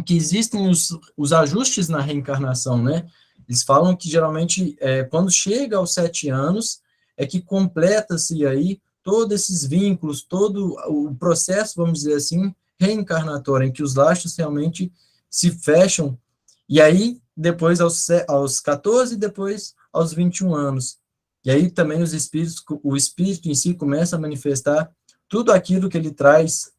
S2: que existem os ajustes na reencarnação, né? Eles falam que geralmente quando chega aos 7 anos é que completa-se aí todos esses vínculos, todo o processo, vamos dizer assim, reencarnatório, em que os laços realmente se fecham, e aí depois aos 14, depois aos 21 anos. E aí também o espírito em si começa a manifestar tudo aquilo que ele traz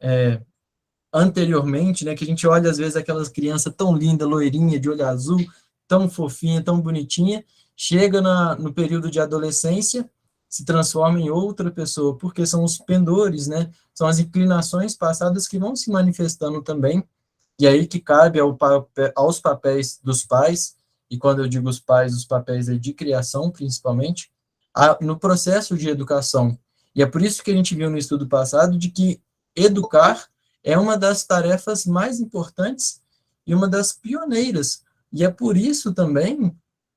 S2: anteriormente, né, que a gente olha às vezes aquelas crianças tão linda, loirinha, de olho azul, tão fofinha, tão bonitinha, chega no período de adolescência, se transforma em outra pessoa, porque são os pendores, né, são as inclinações passadas que vão se manifestando também, e aí que cabe aos papéis dos pais, e quando eu digo os pais, os papéis de criação, principalmente, no processo de educação. E é por isso que a gente viu no estudo passado de que educar é uma das tarefas mais importantes e uma das pioneiras. E é por isso também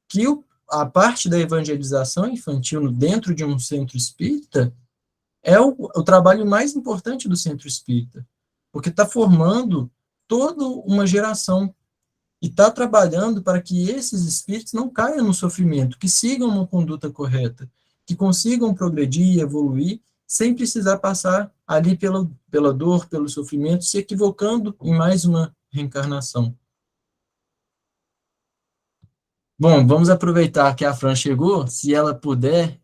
S2: que a parte da evangelização infantil dentro de um centro espírita é o trabalho mais importante do centro espírita, porque está formando toda uma geração e está trabalhando para que esses espíritos não caiam no sofrimento, que sigam uma conduta correta, que consigam progredir, evoluir, sem precisar passar ali pela dor, pelo sofrimento, se equivocando em mais uma reencarnação. Bom, vamos aproveitar que a Fran chegou, se ela puder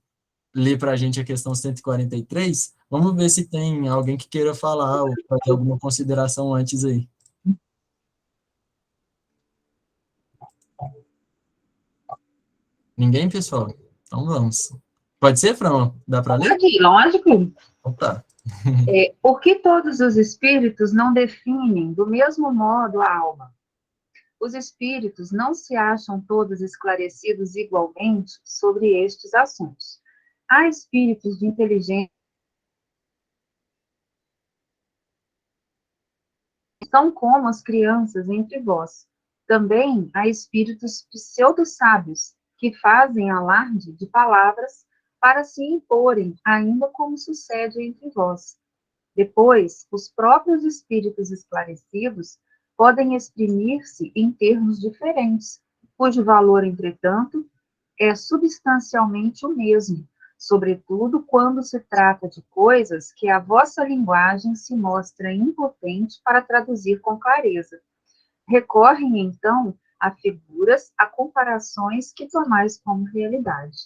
S2: ler para a gente a questão 143, vamos ver se tem alguém que queira falar ou fazer alguma consideração antes aí. Ninguém, pessoal? Então vamos. Pode ser, Fran? Dá para ler?
S5: Pode, lógico.
S2: Então tá.
S5: Por que todos os espíritos não definem do mesmo modo a alma? Os espíritos não se acham todos esclarecidos igualmente sobre estes assuntos. Há espíritos de inteligência que são como as crianças entre vós. Também há espíritos pseudo-sábios que fazem alarde de palavras para se imporem, ainda como sucede entre vós. Depois, os próprios espíritos esclarecidos podem exprimir-se em termos diferentes, cujo valor, entretanto, é substancialmente o mesmo, sobretudo quando se trata de coisas que a vossa linguagem se mostra impotente para traduzir com clareza. Recorrem, então, a figuras, a comparações que tomais como realidade.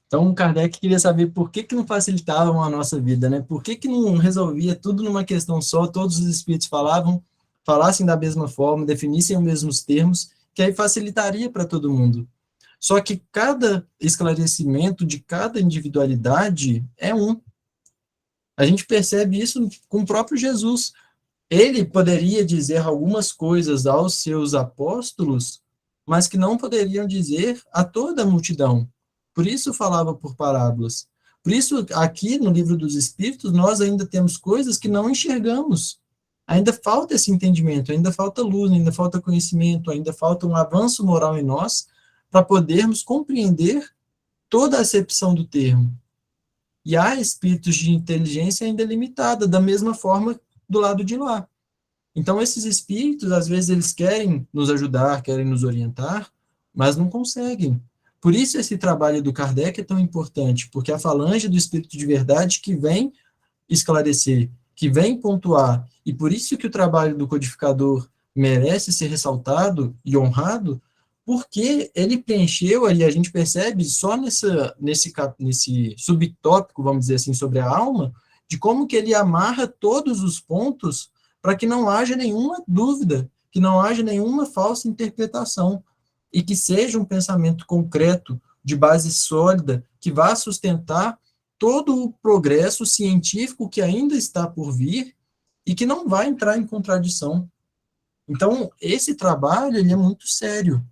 S2: Então, Kardec queria saber por que não facilitavam a nossa vida, né? Por que não resolvia tudo numa questão só, todos os espíritos falassem da mesma forma, definissem os mesmos termos, que aí facilitaria para todo mundo. Só que cada esclarecimento de cada individualidade é um. A gente percebe isso com o próprio Jesus. Ele poderia dizer algumas coisas aos seus apóstolos, mas que não poderiam dizer a toda a multidão. Por isso falava por parábolas. Por isso, aqui no Livro dos Espíritos, nós ainda temos coisas que não enxergamos. Ainda falta esse entendimento, ainda falta luz, ainda falta conhecimento, ainda falta um avanço moral em nós para podermos compreender toda a acepção do termo. E há espíritos de inteligência ainda limitada, da mesma forma do lado de lá. Então, esses espíritos, às vezes, eles querem nos ajudar, querem nos orientar, mas não conseguem. Por isso, esse trabalho do Kardec é tão importante, porque a falange do espírito de verdade que vem esclarecer, que vem pontuar, e por isso que o trabalho do codificador merece ser ressaltado e honrado, porque ele preencheu ali, a gente percebe só nesse subtópico, vamos dizer assim, sobre a alma, de como que ele amarra todos os pontos para que não haja nenhuma dúvida, que não haja nenhuma falsa interpretação, e que seja um pensamento concreto, de base sólida, que vá sustentar todo o progresso científico que ainda está por vir e que não vai entrar em contradição. Então, esse trabalho ele é muito sério.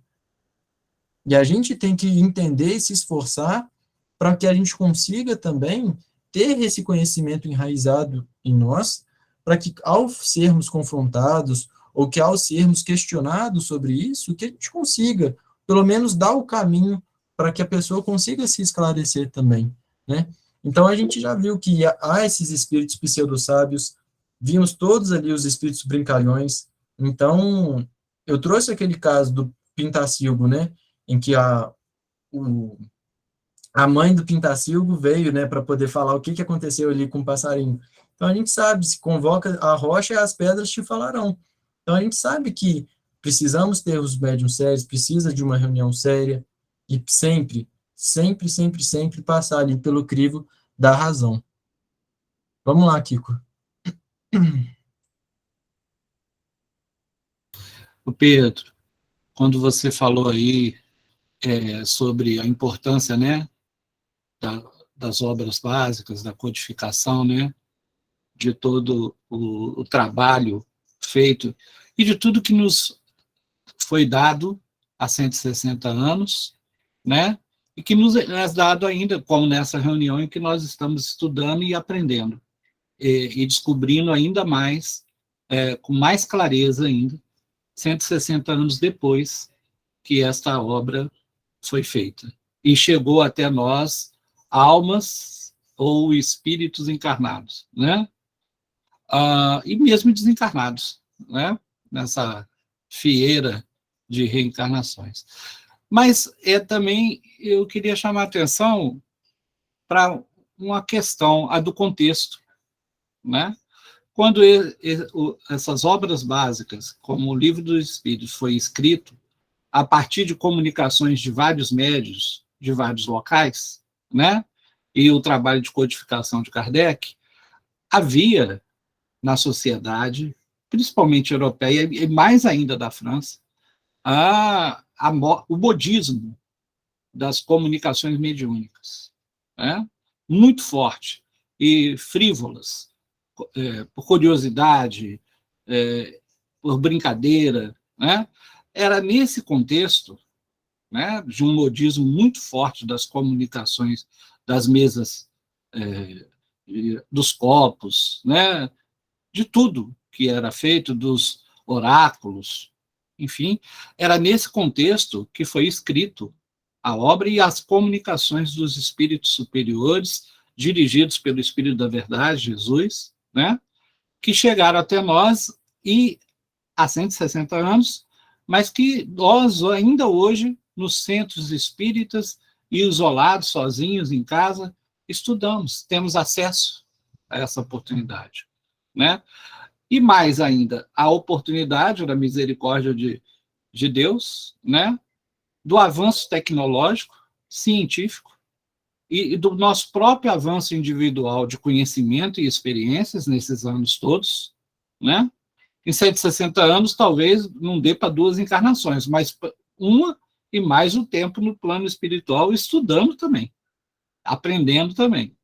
S2: E a gente tem que entender e se esforçar para que a gente consiga também ter esse conhecimento enraizado em nós, para que ao sermos confrontados, ou que ao sermos questionados sobre isso, que a gente consiga, pelo menos, dar o caminho para que a pessoa consiga se esclarecer também, né? Então, a gente já viu que há esses espíritos pseudo-sábios, vimos todos ali os espíritos brincalhões. Então, eu trouxe aquele caso do Pintacilgo, né? Em que a mãe do Pintacilgo veio, né, para poder falar o que aconteceu ali com o passarinho. Então, a gente sabe, se convoca a rocha e as pedras te falarão. Então, a gente sabe que precisamos ter os médiuns sérios, precisa de uma reunião séria, e sempre passar ali pelo crivo da razão. Vamos lá, Kiko.
S6: O Pedro, quando você falou aí sobre a importância, né, das obras básicas, da codificação, né, de todo o trabalho feito e de tudo que nos foi dado há 160 anos, né, e que nos é dado ainda, como nessa reunião em que nós estamos estudando e aprendendo, e descobrindo ainda mais, com mais clareza ainda, 160 anos depois que esta obra foi feita. E chegou até nós almas ou espíritos encarnados, né? E mesmo desencarnados, né? Nessa fieira de reencarnações. Mas também eu queria chamar a atenção para uma questão, a do contexto, né? Quando essas obras básicas, como o Livro dos Espíritos, foi escrito a partir de comunicações de vários médiuns, de vários locais, né? E o trabalho de codificação de Kardec, havia na sociedade, principalmente europeia, e mais ainda da França, o modismo das comunicações mediúnicas, né? Muito forte e frívolas, por curiosidade, por brincadeira, né? Era nesse contexto, né, de um modismo muito forte das comunicações, das mesas, dos copos, né, de tudo que era feito, dos oráculos, enfim, era nesse contexto que foi escrito a obra e as comunicações dos espíritos superiores, dirigidos pelo Espírito da Verdade, Jesus, né, que chegaram até nós e há 160 anos, mas que nós, ainda hoje, nos centros espíritas, e isolados, sozinhos, em casa, estudamos, temos acesso a essa oportunidade, né? E mais ainda, a oportunidade da misericórdia de Deus, né? Do avanço tecnológico, científico, e do nosso próprio avanço individual de conhecimento e experiências nesses anos todos, né? Em 160 anos, talvez não dê para 2 encarnações, mas uma e mais o tempo no plano espiritual, estudando também, aprendendo também,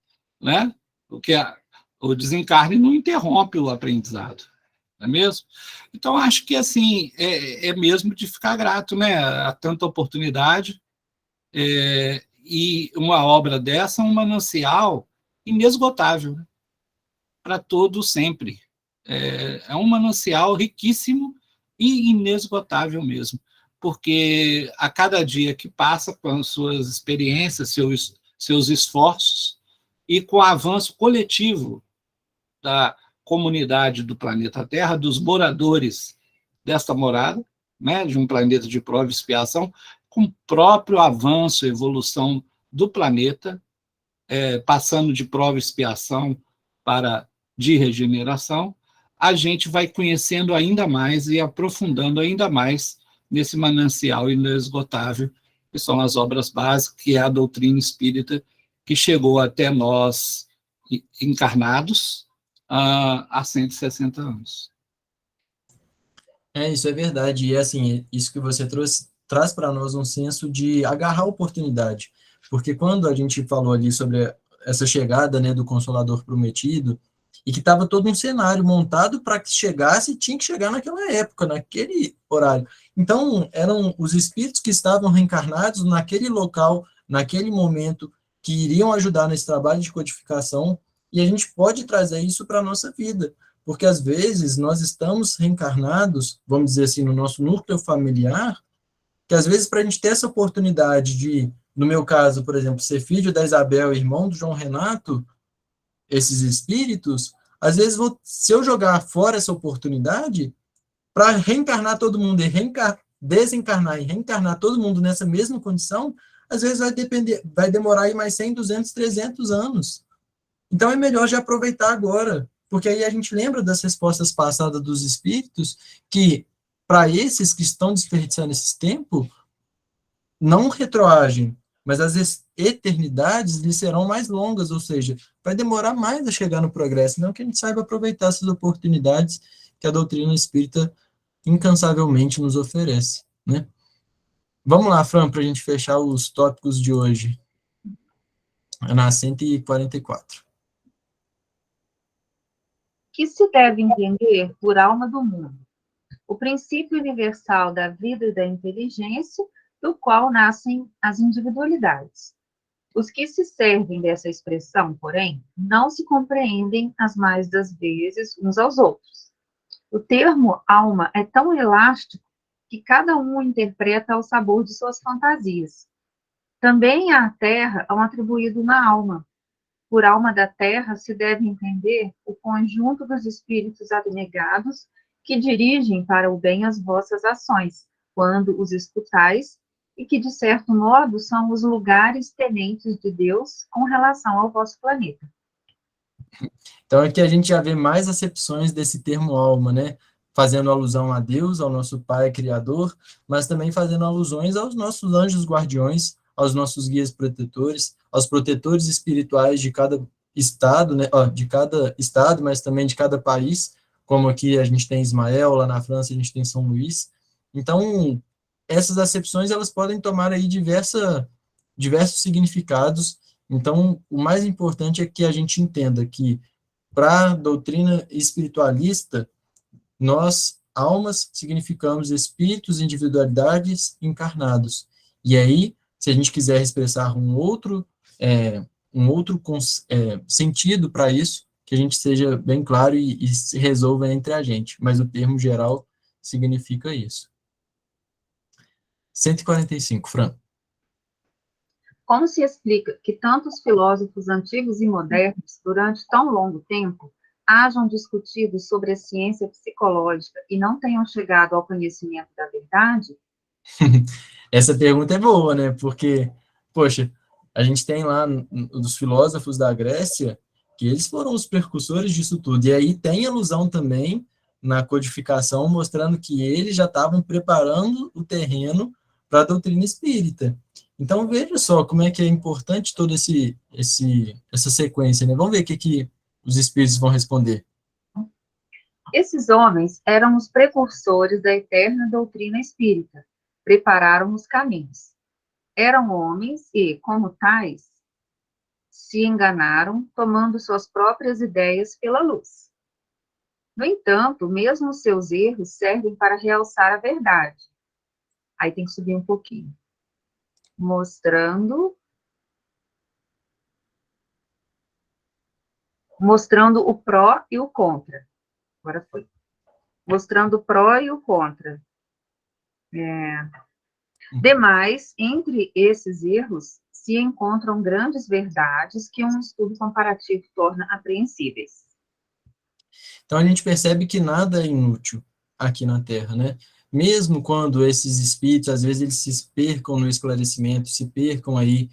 S6: né? Porque o desencarne não interrompe o aprendizado, não é mesmo? Então, acho que, assim, é mesmo de ficar grato, né? A tanta oportunidade, e uma obra dessa, um manancial inesgotável, né? Para todos sempre. É um manancial riquíssimo e inesgotável mesmo, porque a cada dia que passa, com as suas experiências, seus esforços, e com o avanço coletivo da comunidade do planeta Terra, dos moradores desta morada, né, de um planeta de prova e expiação, com o próprio avanço e evolução do planeta, passando de prova e expiação para de regeneração, a gente vai conhecendo ainda mais e aprofundando ainda mais nesse manancial inesgotável, que são as obras básicas, que é a doutrina espírita, que chegou até nós encarnados há 160 anos.
S2: Isso é verdade. E, assim, isso que você trouxe traz para nós um senso de agarrar a oportunidade. Porque quando a gente falou ali sobre essa chegada, né, do Consolador Prometido, e que estava todo um cenário montado para que chegasse, tinha que chegar naquela época, naquele horário. Então, eram os espíritos que estavam reencarnados naquele local, naquele momento, que iriam ajudar nesse trabalho de codificação, e a gente pode trazer isso para a nossa vida. Porque, às vezes, nós estamos reencarnados, vamos dizer assim, no nosso núcleo familiar, que, às vezes, para a gente ter essa oportunidade de, no meu caso, por exemplo, ser filho da Isabel, irmão do João Renato, esses espíritos, às vezes, se eu jogar fora essa oportunidade, para reencarnar todo mundo e desencarnar e reencarnar todo mundo nessa mesma condição, às vezes vai demorar aí mais 100, 200, 300 anos. Então, é melhor já aproveitar agora, porque aí a gente lembra das respostas passadas dos espíritos, que para esses que estão desperdiçando esse tempo, não retroagem, mas as eternidades lhes serão mais longas, ou seja, vai demorar mais a chegar no progresso, não que a gente saiba aproveitar essas oportunidades que a doutrina espírita incansavelmente nos oferece, né? Vamos lá, Fran, para a gente fechar os tópicos de hoje. Na 144.
S5: Que se deve entender por alma do mundo? O princípio universal da vida e da inteligência, do qual nascem as individualidades. Os que se servem dessa expressão, porém, não se compreendem as mais das vezes uns aos outros. O termo alma é tão elástico que cada um o interpreta ao sabor de suas fantasias. Também à terra é um atribuído uma alma. Por alma da terra se deve entender o conjunto dos espíritos abnegados que dirigem para o bem as vossas ações, quando os escutais, e que, de certo modo, são os lugares tenentes de Deus com relação ao vosso planeta.
S2: Então, aqui a gente já vê mais acepções desse termo alma, né? Fazendo alusão a Deus, ao nosso Pai Criador, mas também fazendo alusões aos nossos anjos guardiões, aos nossos guias protetores, aos protetores espirituais de cada estado, né? De cada estado, mas também de cada país, como aqui a gente tem Ismael, lá na França a gente tem São Luís. Então, essas acepções, elas podem tomar aí diversos significados. Então, o mais importante é que a gente entenda que, para a doutrina espiritualista, nós, almas, significamos espíritos, individualidades encarnados. E aí, se a gente quiser expressar um outro sentido para isso, que a gente seja bem claro e se resolva entre a gente. Mas o termo geral significa isso. 145, Fran.
S5: Como se explica que tantos filósofos antigos e modernos, durante tão longo tempo, hajam discutido sobre a ciência psicológica e não tenham chegado ao conhecimento da verdade?
S2: Essa pergunta é boa, né? Porque, poxa, a gente tem lá os filósofos da Grécia que eles foram os precursores disso tudo. E aí tem alusão também na codificação mostrando que eles já estavam preparando o terreno para a doutrina espírita. Então veja só como é que é importante toda essa sequência, né? Vamos ver o que os espíritos vão responder.
S5: Esses homens eram os precursores da eterna doutrina espírita, prepararam os caminhos. Eram homens e, como tais, se enganaram, tomando suas próprias ideias pela luz. No entanto, mesmo os seus erros servem para realçar a verdade. Aí tem que subir um pouquinho. Mostrando o pró e o contra. Agora foi. Mostrando o pró e o contra. Demais, entre esses erros, se encontram grandes verdades que um estudo comparativo torna apreensíveis.
S2: Então a gente percebe que nada é inútil aqui na Terra, né? Mesmo quando esses espíritos, às vezes, eles se percam no esclarecimento, se percam aí,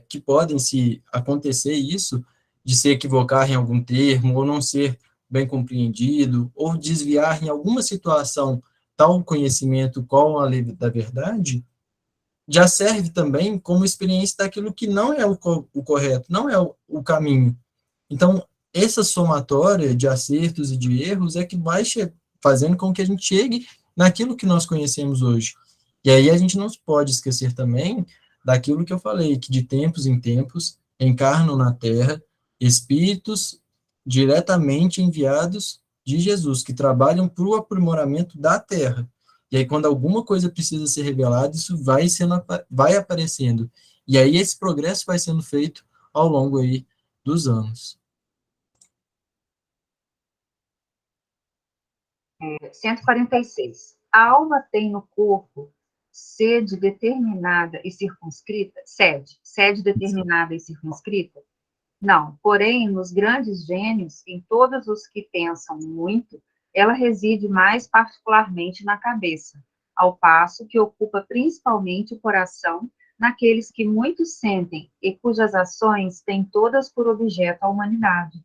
S2: que podem se acontecer isso, de se equivocar em algum termo, ou não ser bem compreendido, ou desviar em alguma situação tal conhecimento qual a lei da verdade, já serve também como experiência daquilo que não é o correto, não é o caminho. Então, essa somatória de acertos e de erros é que vai fazendo com que a gente chegue naquilo que nós conhecemos hoje. E aí a gente não pode esquecer também daquilo que eu falei, que de tempos em tempos encarnam na Terra espíritos diretamente enviados de Jesus, que trabalham para o aprimoramento da Terra. E aí, quando alguma coisa precisa ser revelada, isso vai aparecendo. E aí esse progresso vai sendo feito ao longo aí dos anos.
S5: 146. A alma tem no corpo sede determinada e circunscrita? Sede determinada e circunscrita? Não. Porém, nos grandes gênios, em todos os que pensam muito, ela reside mais particularmente na cabeça, ao passo que ocupa principalmente o coração naqueles que muito sentem e cujas ações têm todas por objeto a humanidade.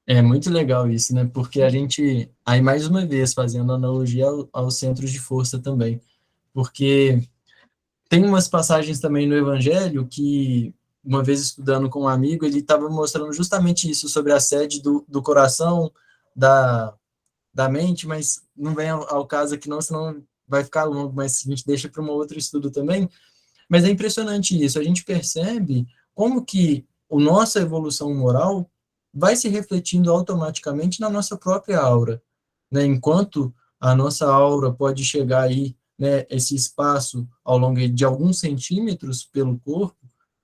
S2: É muito legal isso, né? Porque a gente, aí mais uma vez, fazendo analogia aos centros de força também, porque tem umas passagens também no Evangelho que, uma vez estudando com um amigo, ele estava mostrando justamente isso, sobre a sede do coração, da mente, mas não vem ao caso aqui não, senão vai ficar longo, mas a gente deixa para um outro estudo também. Mas é impressionante isso, a gente percebe como que a nossa evolução moral vai se refletindo automaticamente na nossa própria aura, né? Enquanto a nossa aura pode chegar aí, né, esse espaço ao longo de alguns centímetros pelo corpo,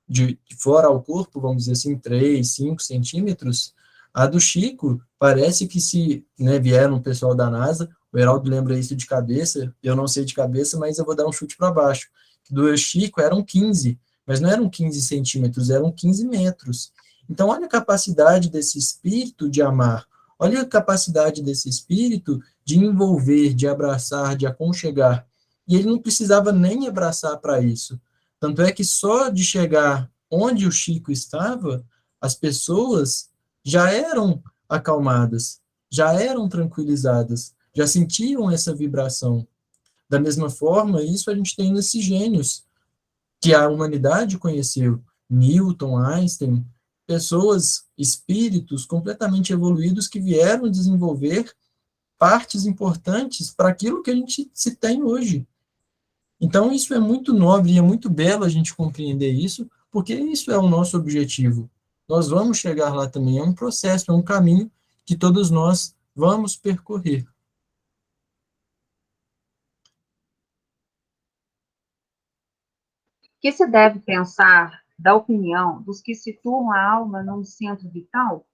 S2: de fora ao corpo, vamos dizer assim, 3, 5 centímetros, a do Chico parece que se, né, vier um pessoal da NASA, o Heraldo lembra isso de cabeça, eu não sei de cabeça, mas eu vou dar um chute para baixo. Do Chico eram 15, mas não eram 15 centímetros, eram 15 metros. Então, olha a capacidade desse espírito de amar, olha a capacidade desse espírito de envolver, de abraçar, de aconchegar. E ele não precisava nem abraçar para isso. Tanto é que só de chegar onde o Chico estava, as pessoas já eram acalmadas, já eram tranquilizadas, já sentiam essa vibração. Da mesma forma, isso a gente tem nesses gênios que a humanidade conheceu, Newton, Einstein, pessoas, espíritos completamente evoluídos que vieram desenvolver partes importantes para aquilo que a gente se tem hoje. Então, isso é muito nobre e é muito belo a gente compreender isso, porque isso é o nosso objetivo. Nós vamos chegar lá também, é um processo, é um caminho que todos nós vamos percorrer.
S5: Que se deve pensar da opinião dos que situam a alma num centro vital?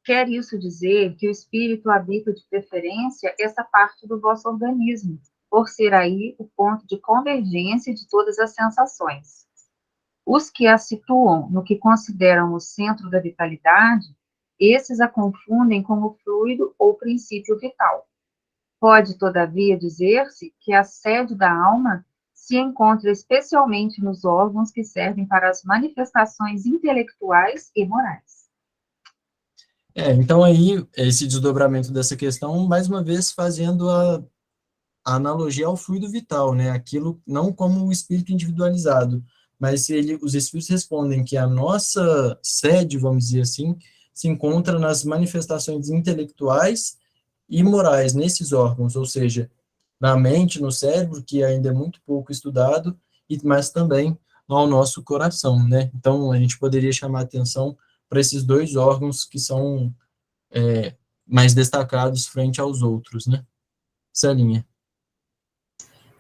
S5: Quer isso dizer que o espírito habita de preferência essa parte do vosso organismo, por ser aí o ponto de convergência de todas as sensações. Os que a situam no que consideram o centro da vitalidade Esses a confundem com o fluido ou princípio vital. Pode, todavia, dizer-se que a sede da alma se encontra especialmente nos órgãos que servem para as manifestações intelectuais e morais.
S2: Então aí, esse desdobramento dessa questão, mais uma vez, fazendo a analogia ao fluido vital, né? Aquilo não como um espírito individualizado, mas se os espíritos respondem que a nossa sede, vamos dizer assim, se encontra nas manifestações intelectuais e morais nesses órgãos, ou seja, na mente, no cérebro, que ainda é muito pouco estudado, mas também ao nosso coração, né? Então, a gente poderia chamar atenção para esses dois órgãos que são mais destacados frente aos outros, né? Celinha.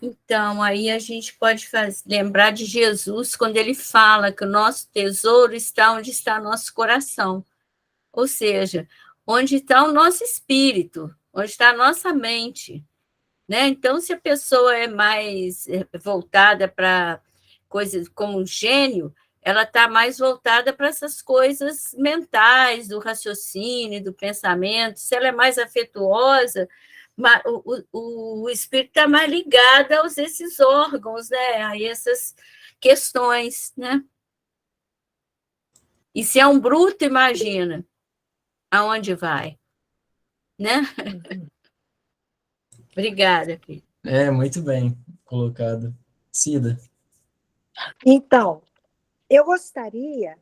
S1: Então, aí a gente pode lembrar de Jesus quando ele fala que o nosso tesouro está onde está nosso coração. Ou seja, onde está o nosso espírito, onde está a nossa mente. Né? Então, se a pessoa é mais voltada para coisas como um gênio, ela está mais voltada para essas coisas mentais, do raciocínio, do pensamento. Se ela é mais afetuosa, o espírito está mais ligado a esses órgãos, né? A essas questões. Né? E se é um bruto, imagina aonde vai. Né? Obrigada, filho.
S2: Muito bem colocado. Cida.
S7: Então, eu gostaria,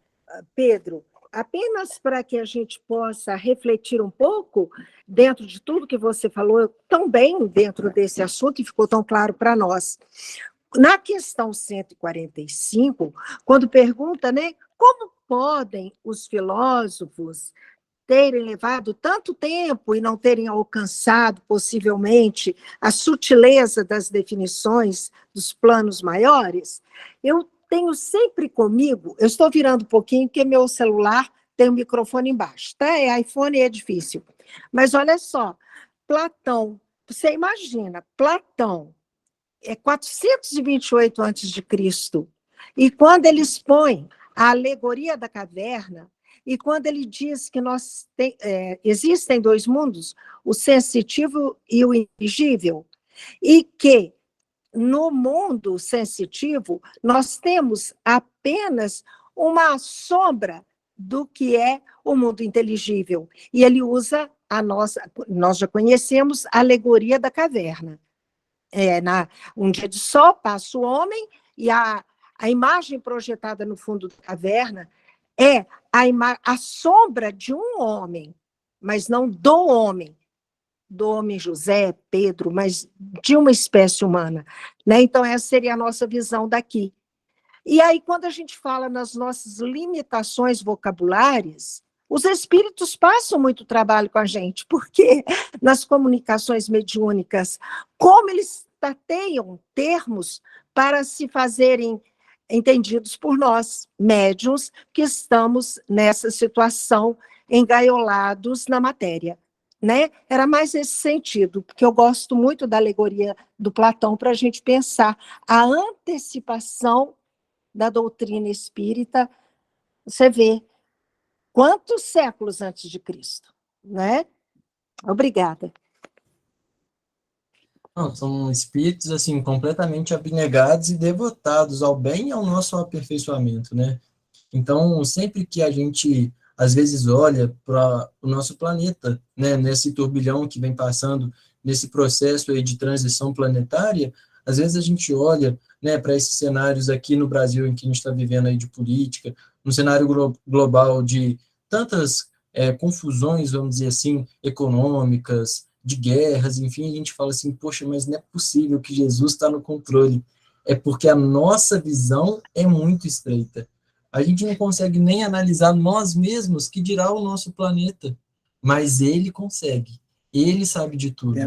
S7: Pedro, apenas para que a gente possa refletir um pouco dentro de tudo que você falou, tão bem dentro desse assunto e ficou tão claro para nós. Na questão 145, quando pergunta, né, como podem os filósofos terem levado tanto tempo e não terem alcançado, possivelmente, a sutileza das definições dos planos maiores, eu tenho sempre comigo, eu estou virando um pouquinho, porque meu celular tem um microfone embaixo, tá? iPhone é difícil. Mas olha só, Platão, você imagina, Platão é 428 a.C., e quando ele expõe a alegoria da caverna, e quando ele diz que existem dois mundos, o sensitivo e o inteligível, e que no mundo sensitivo nós temos apenas uma sombra do que é o mundo inteligível. E ele usa nós já conhecemos a alegoria da caverna. Um dia de sol passa o homem e a imagem projetada no fundo da caverna é a sombra de um homem, mas não do homem José, Pedro, mas de uma espécie humana. Né? Então, essa seria a nossa visão daqui. E aí, quando a gente fala nas nossas limitações vocabulares, os espíritos passam muito trabalho com a gente, porque nas comunicações mediúnicas, como eles tateiam termos para se fazerem entendidos por nós, médiuns, que estamos nessa situação, engaiolados na matéria. Né? Era mais esse sentido, porque eu gosto muito da alegoria do Platão para a gente pensar a antecipação da doutrina espírita. Você vê quantos séculos antes de Cristo, né? Obrigada.
S2: Não, são espíritos assim completamente abnegados e devotados ao bem e ao nosso aperfeiçoamento, né? Então, sempre que a gente às vezes olha para o nosso planeta, né, nesse turbilhão que vem passando, nesse processo aí de transição planetária, às vezes a gente olha, né, para esses cenários aqui no Brasil em que a gente está vivendo aí de política, no cenário global de tantas confusões, vamos dizer assim, econômicas, de guerras, enfim, a gente fala assim, poxa, mas não é possível que Jesus está no controle. É porque a nossa visão é muito estreita. A gente não consegue nem analisar nós mesmos, que dirá o nosso planeta. Mas ele consegue. Ele sabe de tudo.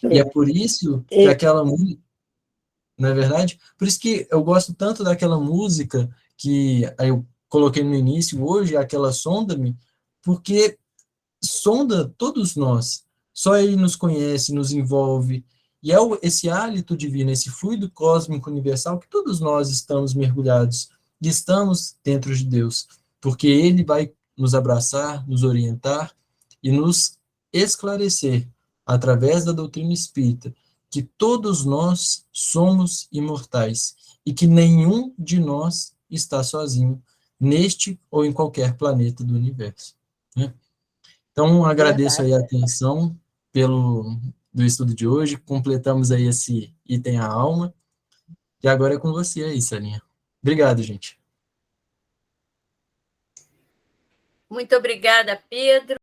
S2: E é por isso que aquela música... Não é verdade? Por isso que eu gosto tanto daquela música que eu coloquei no início hoje, aquela Sonda-me, porque sonda todos nós. Só ele nos conhece, nos envolve. E é esse hálito divino, esse fluido cósmico universal que todos nós estamos mergulhados. E estamos dentro de Deus, porque ele vai nos abraçar, nos orientar e nos esclarecer, através da doutrina espírita, que todos nós somos imortais e que nenhum de nós está sozinho neste ou em qualquer planeta do universo, né? Então, agradeço aí a atenção do estudo de hoje, completamos aí esse item a alma, e agora é com você aí, Sarinha. Obrigado, gente.
S1: Muito obrigada, Pedro.